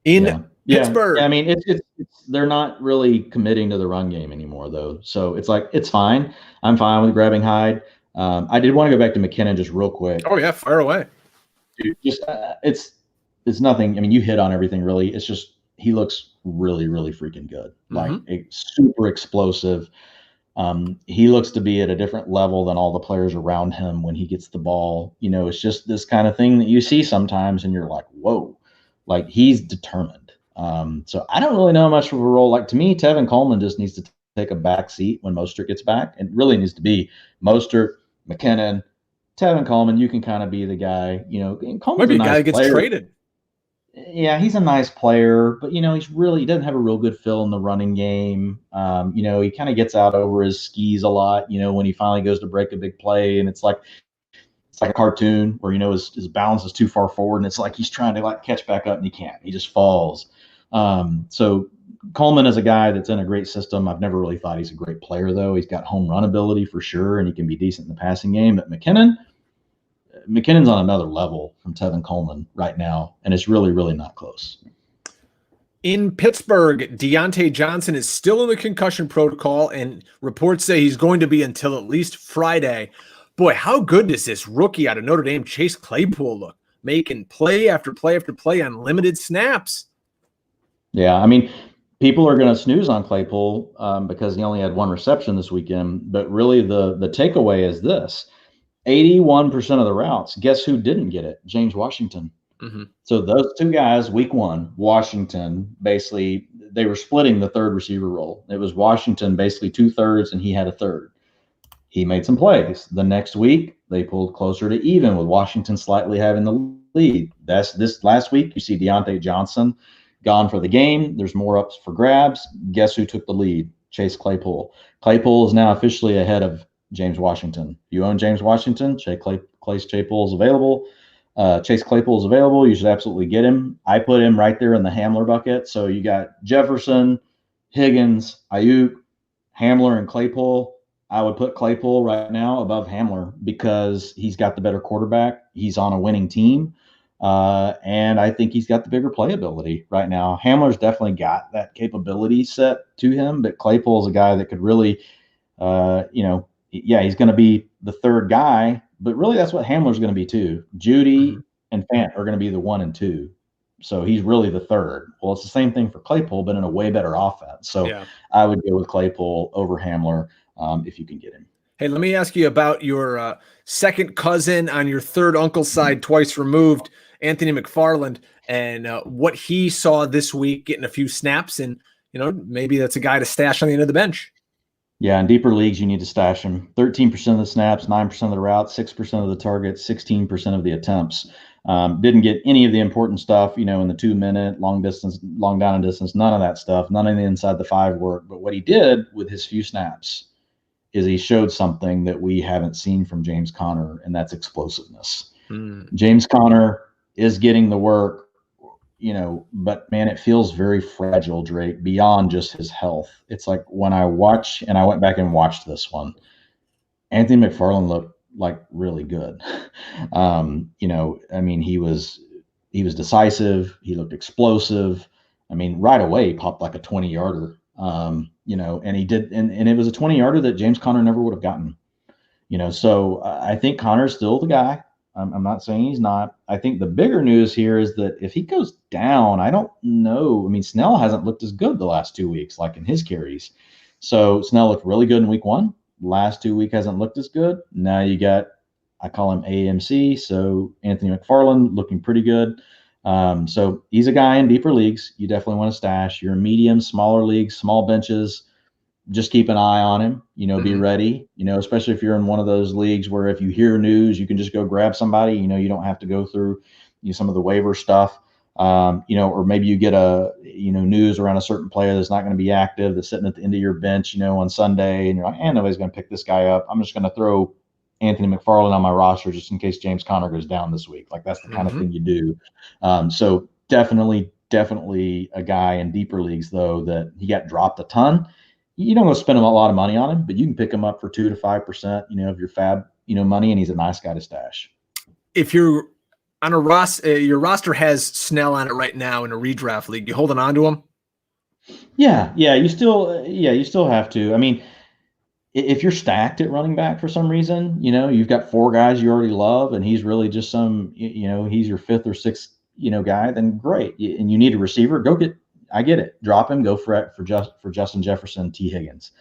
Pittsburgh. Yeah, I mean, it's they're not really committing to the run game anymore, though. So it's like, it's fine. I'm fine with grabbing Hyde. I did want to go back to McKinnon just real quick. Oh, yeah, fire away. Dude, just it's nothing. I mean, you hit on everything, really. It's just he looks really, really freaking good. Like super explosive. He looks to be at a different level than all the players around him when he gets the ball. It's just this kind of thing that you see sometimes and you're like, whoa, like he's determined. So I don't really know much of a role. Like to me, Tevin Coleman just needs to take a back seat when Mostert gets back. It really needs to be Mostert, McKinnon, Tevin Coleman. You can kind of be the guy, Coleman's might be a guy nice that gets player. traded. Yeah, he's a nice player, but he doesn't have a real good feel in the running game. He kind of gets out over his skis a lot, when he finally goes to break a big play, and it's like a cartoon where his balance is too far forward, and it's like he's trying to like catch back up and he can't. He just falls. So Coleman is a guy that's in a great system. I've never really thought he's a great player, though. He's got home run ability for sure, and he can be decent in the passing game. But McKinnon's on another level from Tevin Coleman right now, and it's really, really not close. In Pittsburgh, Deontay Johnson is still in the concussion protocol, and reports say he's going to be until at least Friday. Boy, how good does this rookie out of Notre Dame, Chase Claypool, look, making play after play after play on limited snaps? Yeah, I mean, people are going to snooze on Claypool because he only had 1 reception this weekend, but really the takeaway is this. 81% of the routes, guess who didn't get it? James Washington. Mm-hmm. So those 2 guys, week 1, Washington, basically, they were splitting the third receiver role. It was Washington basically 2/3, and he had a third. He made some plays. The next week, they pulled closer to even with Washington slightly having the lead. That's this last week. You see Deontay Johnson gone for the game. There's more ups for grabs. Guess who took the lead? Chase Claypool. Claypool is now officially ahead of James Washington. If you own James Washington, Chase Claypool is available. Chase Claypool is available. You should absolutely get him. I put him right there in the Hamler bucket. So you got Jefferson, Higgins, Ayuk, Hamler, and Claypool. I would put Claypool right now above Hamler because he's got the better quarterback. He's on a winning team. And I think he's got the bigger playability right now. Hamler's definitely got that capability set to him, but Claypool is a guy that could really, he's going to be the third guy, but really that's what Hamler's going to be too. Judy and Fant are going to be the 1 and 2. So he's really the third. Well, it's the same thing for Claypool, but in a way better offense. So I would go with Claypool over Hamler if you can get him. Hey, let me ask you about your second cousin on your third uncle side, twice removed, Anthony McFarland, and what he saw this week, getting a few snaps, and maybe that's a guy to stash on the end of the bench. Yeah, in deeper leagues, you need to stash him. 13% of the snaps, 9% of the routes, 6% of the targets, 16% of the attempts. Didn't get any of the important stuff, in the 2-minute, long down and distance, none of that stuff, none of the inside the 5 work. But what he did with his few snaps is he showed something that we haven't seen from James Conner, and that's explosiveness. James Conner is getting the work, but man, it feels very fragile, Drake, beyond just his health. It's like when I watch, and I went back and watched this one, Anthony McFarland looked like really good. He was decisive. He looked explosive. I mean, right away, he popped like a 20-yarder And he did, and it was a 20-yarder that James Conner never would have gotten. So I think Conner's still the guy. I'm not saying he's not. I think the bigger news here is that if he goes down, I don't know. I mean, Snell hasn't looked as good the last 2 weeks, like in his carries. So Snell looked really good in week 1. Last 2 weeks hasn't looked as good. Now you got, I call him AMC. So Anthony McFarland looking pretty good. So he's a guy in deeper leagues you definitely want to stash. Your medium, smaller leagues, small benches, just keep an eye on him, be ready, especially if you're in one of those leagues where if you hear news, you can just go grab somebody, you don't have to go through some of the waiver stuff, or maybe you get news around a certain player that's not going to be active, that's sitting at the end of your bench, on Sunday, and you're like, nobody's going to pick this guy up. I'm just going to throw Anthony McFarland on my roster just in case James Conner goes down this week. Like that's the kind of thing you do. So definitely a guy in deeper leagues though, that he got dropped a ton. You don't go spend a lot of money on him, but you can pick him up for 2 to 5%, of your fab, money, and he's a nice guy to stash. If you're on a your roster has Snell on it right now in a redraft league, you holding on to him? Yeah, you still have to. I mean, if you're stacked at running back for some reason, you've got 4 guys you already love, and he's really just some, he's your 5th or 6th, guy, then great. And you need a receiver, I get it. Drop him, go for Justin Jefferson, T. Higgins.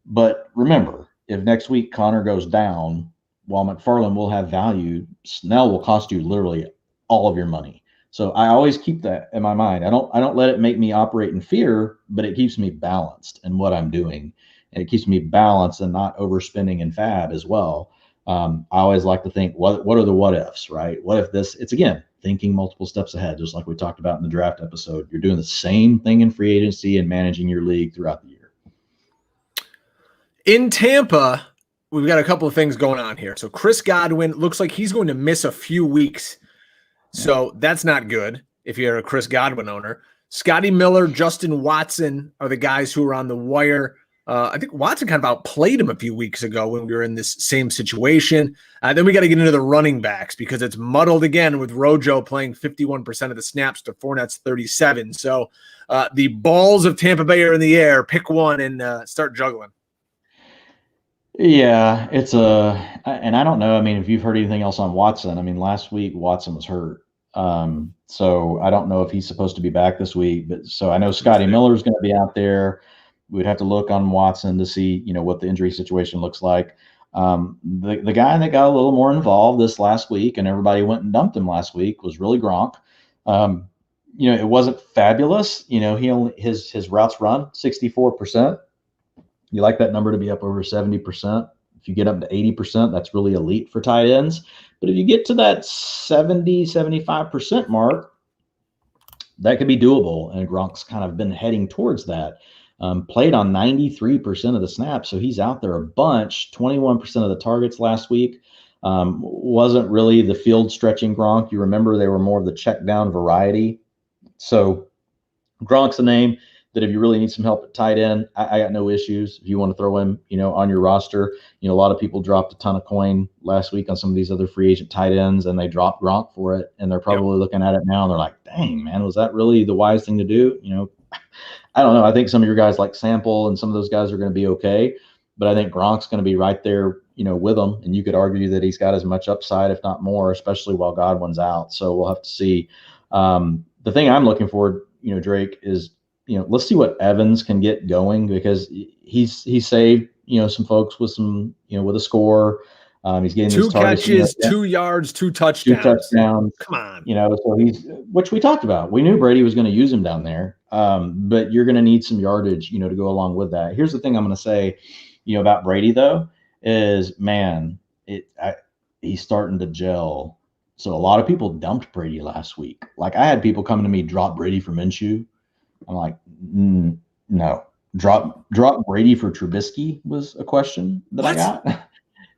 But remember, if next week Conner goes down, while McFarland will have value, Snell will cost you literally all of your money. So I always keep that in my mind. I don't let it make me operate in fear, but it keeps me balanced in what I'm doing. And it keeps me balanced and not overspending in fab as well. I always like to think, what are the what ifs, right? What if this? It's again thinking multiple steps ahead, just like we talked about in the draft episode. You're doing the same thing in free agency and managing your league throughout the year. In Tampa, we've got a couple of things going on here. So Chris Godwin looks like he's going to miss a few weeks. So that's not good if you're a Chris Godwin owner. Scotty Miller, Justin Watson are the guys who are on the wire. I think Watson kind of outplayed him a few weeks ago when we were in this same situation. Then we got to get into the running backs because it's muddled again with Rojo playing 51% of the snaps to Fournette's 37. So the balls of Tampa Bay are in the air. Pick one and start juggling. Yeah, and I don't know. I mean, if you've heard anything else on Watson, I mean, last week Watson was hurt. So I don't know if he's supposed to be back this week, but so I know Scotty Miller is going to be out there. We'd have to look on Watson to see, what the injury situation looks like. The guy that got a little more involved this last week, and everybody went and dumped him last week, was really Gronk. It wasn't fabulous. His routes run 64%. You like that number to be up over 70%. If you get up to 80%, that's really elite for tight ends. But if you get to that 70, 75% mark, that could be doable. And Gronk's kind of been heading towards that. Played on 93% of the snaps, so he's out there a bunch. 21% of the targets last week. Wasn't really the field stretching Gronk. You remember they were more of the check down variety. So Gronk's a name that if you really need some help at tight end, I got no issues. If you want to throw him, on your roster, a lot of people dropped a ton of coin last week on some of these other free agent tight ends, and they dropped Gronk for it, and they're probably looking at it now and they're like, "Dang, man, was that really the wise thing to do?" I don't know. I think some of your guys like Sample and some of those guys are going to be okay, but I think Gronk's going to be right there, with them. And you could argue that he's got as much upside, if not more, especially while Godwin's out. So we'll have to see. The thing I'm looking for, Drake, is, let's see what Evans can get going, because he's saved, some folks with some, with a score. He's getting 2 these targets, catches, 2 yards, 2 touchdowns. Come on, so which we talked about. We knew Brady was going to use him down there. But you're going to need some yardage, to go along with that. Here's the thing I'm going to say, about Brady though, is he's starting to gel. So a lot of people dumped Brady last week. Like I had people coming to me, drop Brady for Minshew. I'm like, no, drop Brady for Trubisky was a question that I got.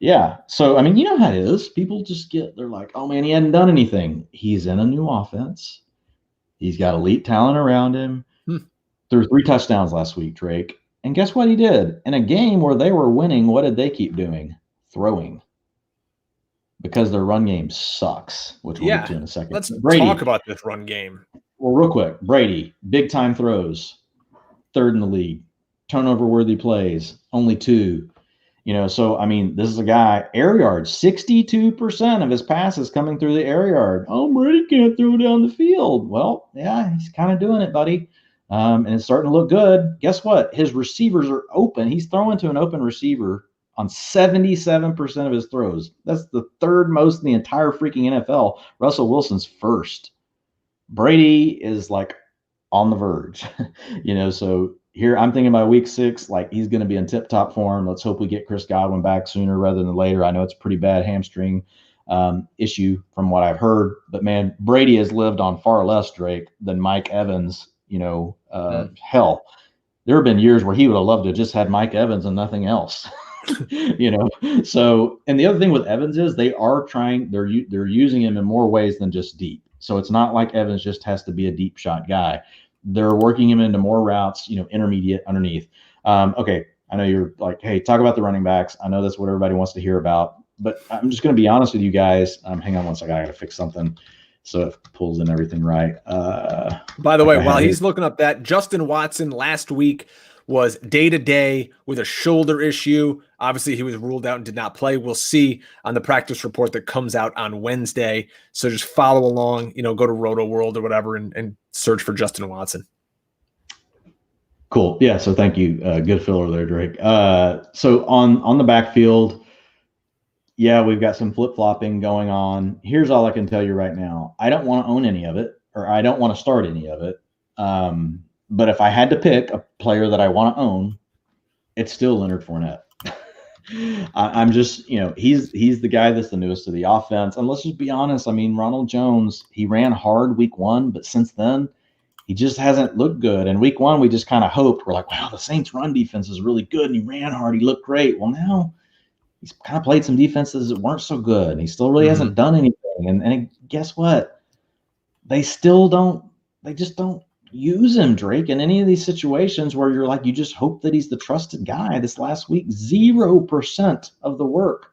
Yeah. So, I mean, you know how it is. People just they're like, oh man, he hadn't done anything. He's in a new offense. He's got elite talent around him. Threw 3 touchdowns last week, Drake. And guess what he did? In a game where they were winning, what did they keep doing? Throwing. Because their run game sucks, which we'll get to in a second. Let's talk about this run game. Well, real quick, Brady, big time throws. third in the league. Turnover worthy plays, only 2. So I mean, this is a guy, air yards, 62% of his passes coming through the air yard. Oh, Brady can't throw down the field. Well, yeah, he's kind of doing it, buddy. And it's starting to look good. Guess what? His receivers are open. He's throwing to an open receiver on 77% of his throws. That's the third most in the entire freaking NFL. Russell Wilson's first. Brady is like on the verge, so here I'm thinking by week 6, like he's going to be in tip-top form. Let's hope we get Chris Godwin back sooner rather than later. I know it's a pretty bad hamstring issue from what I've heard, but man, Brady has lived on far less, Drake, than Mike Evans. Hell, there have been years where he would have loved to have just had Mike Evans and nothing else. So, and the other thing with Evans is they're using him in more ways than just deep. So it's not like Evans just has to be a deep shot guy. They're working him into more routes, intermediate underneath. Okay, I know you're like, hey, talk about the running backs. I know that's what everybody wants to hear about, but I'm just going to be honest with you guys. Hang on one second. I got to fix something so it pulls in everything right. By the way, while he's looking up that, Justin Watson last week was day-to-day with a shoulder issue. Obviously, he was ruled out and did not play. We'll see on the practice report that comes out on Wednesday. So just follow along, go to Roto World or whatever and search for Justin Watson. Cool. Yeah, so thank you. Good filler there, Drake. So on the backfield, yeah, we've got some flip-flopping going on. Here's all I can tell you right now. I don't want to own any of it, or I don't want to start any of it. But if I had to pick a player that I want to own, it's still Leonard Fournette. I'm just, he's the guy that's the newest to the offense. And let's just be honest. I mean, Ronald Jones, he ran hard week 1, but since then, he just hasn't looked good. And week 1, we just kind of hoped. We're like, wow, the Saints' run defense is really good, and he ran hard. He looked great. Well, now he's kind of played some defenses that weren't so good, and he still really hasn't done anything. And guess what? They just don't use him, Drake, in any of these situations where you're like, you just hope that he's the trusted guy. This last week, 0% of the work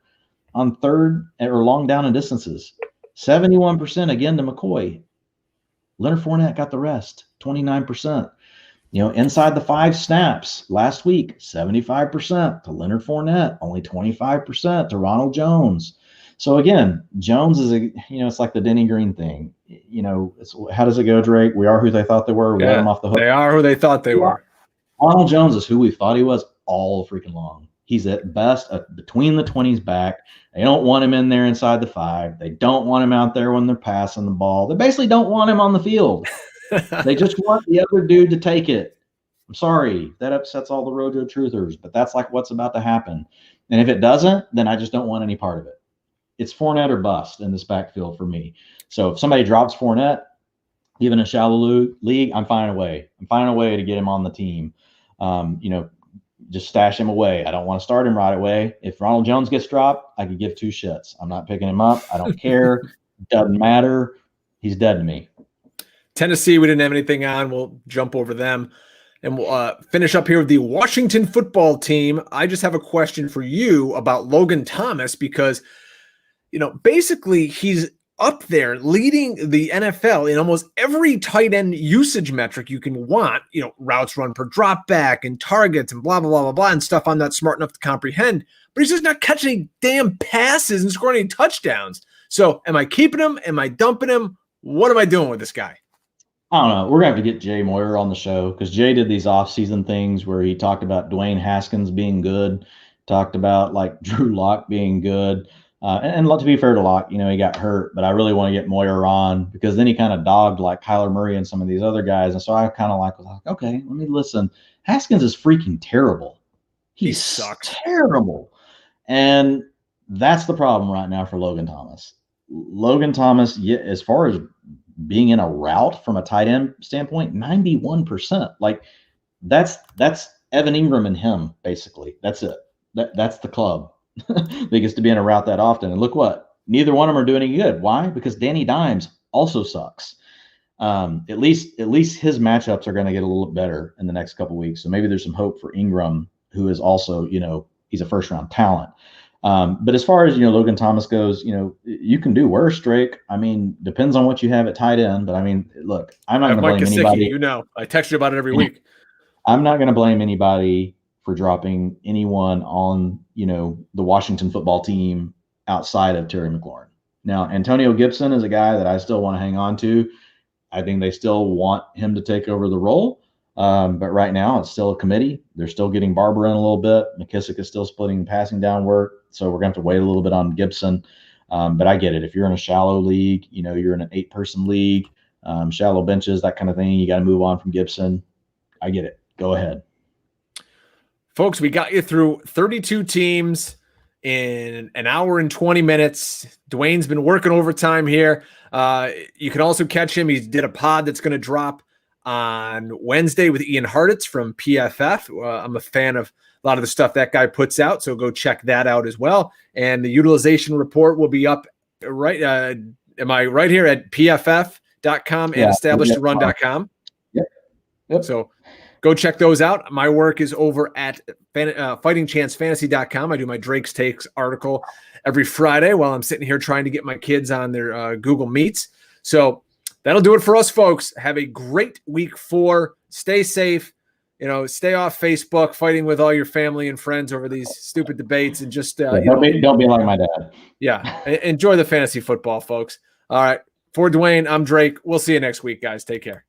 on third or long down and distances, 71% again to McCoy. Leonard Fournette got the rest, 29%. Inside the 5 snaps last week, 75% to Leonard Fournette, only 25% to Ronald Jones. So again, Jones is it's like the Denny Green thing. How does it go, Drake? We are who they thought they were. We let them off the hook. They are who they thought they were. Ronald Jones is who we thought he was all freaking long. He's at best between the 20s back. They don't want him in there inside the 5. They don't want him out there when they're passing the ball. They basically don't want him on the field. They just want the other dude to take it. I'm sorry. That upsets all the Rojo truthers, but that's like what's about to happen. And if it doesn't, then I just don't want any part of it. It's Fournette or bust in this backfield for me. So if somebody drops Fournette, even a shallow league, I'm finding a way. I'm finding a way to get him on the team. Just stash him away. I don't want to start him right away. If Ronald Jones gets dropped, I could give 2 shits. I'm not picking him up. I don't care. Doesn't matter. He's dead to me. Tennessee, we didn't have anything on. We'll jump over them. And we'll finish up here with the Washington football team. I just have a question for you about Logan Thomas because basically he's up there leading the NFL in almost every tight end usage metric you can want, routes run per drop back and targets and blah, blah, blah, blah, blah, and stuff I'm not smart enough to comprehend. But he's just not catching any damn passes and scoring any touchdowns. So am I keeping him? Am I dumping him? What am I doing with this guy? I don't know. We're going to have to get Jay Moyer on the show because Jay did these off-season things where he talked about Dwayne Haskins being good, talked about like Drew Lock being good. And to be fair to Locke, he got hurt, but I really want to get Moyer on because then he kind of dogged like Kyler Murray and some of these other guys. And so I kind of was like, okay, let me listen. Haskins is freaking terrible. He sucks. Terrible. And that's the problem right now for Logan Thomas. Logan Thomas, as far as being in a route from a tight end standpoint, 91%. Like that's Evan Ingram and him, basically. That's it. That's the club. That gets to be in a route that often. And look what, neither one of them are doing any good. Why? Because Danny Dimes also sucks. At least his matchups are going to get a little better in the next couple of weeks. So maybe there's some hope for Ingram, who is also, he's a first round talent. But as far as, Logan Thomas goes, you can do worse, Drake. I mean, depends on what you have at tight end. But I mean, look, I'm not going to blame anybody. I text you about it every week. I'm not going to blame anybody for dropping anyone on, the Washington football team outside of Terry McLaurin. Now, Antonio Gibson is a guy that I still want to hang on to. I think they still want him to take over the role. But right now it's still a committee. They're still getting Barber in a little bit. McKissick is still splitting passing down work. So we're going to have to wait a little bit on Gibson. But I get it. If you're in a shallow league, you're in an 8-person league, shallow benches, that kind of thing, you got to move on from Gibson. I get it. Go ahead. Folks, we got you through 32 teams in an hour and 20 minutes. Dwain's been working overtime here. You can also catch him. He did a pod that's going to drop on Wednesday with Ian Hartitz from PFF. I'm a fan of a lot of the stuff that guy puts out, so go check that out as well. And the utilization report will be up right. Am I right here at pff.com and establishedrun.com? Yep. So go check those out. My work is over at fightingchancefantasy.com. I do my Drake's Takes article every Friday while I'm sitting here trying to get my kids on their Google Meets. So that'll do it for us, folks. Have a great week 4. Stay safe. Stay off Facebook, fighting with all your family and friends over these stupid debates, and just don't be like my dad. Yeah, enjoy the fantasy football, folks. All right, for Dwain, I'm Drake. We'll see you next week, guys. Take care.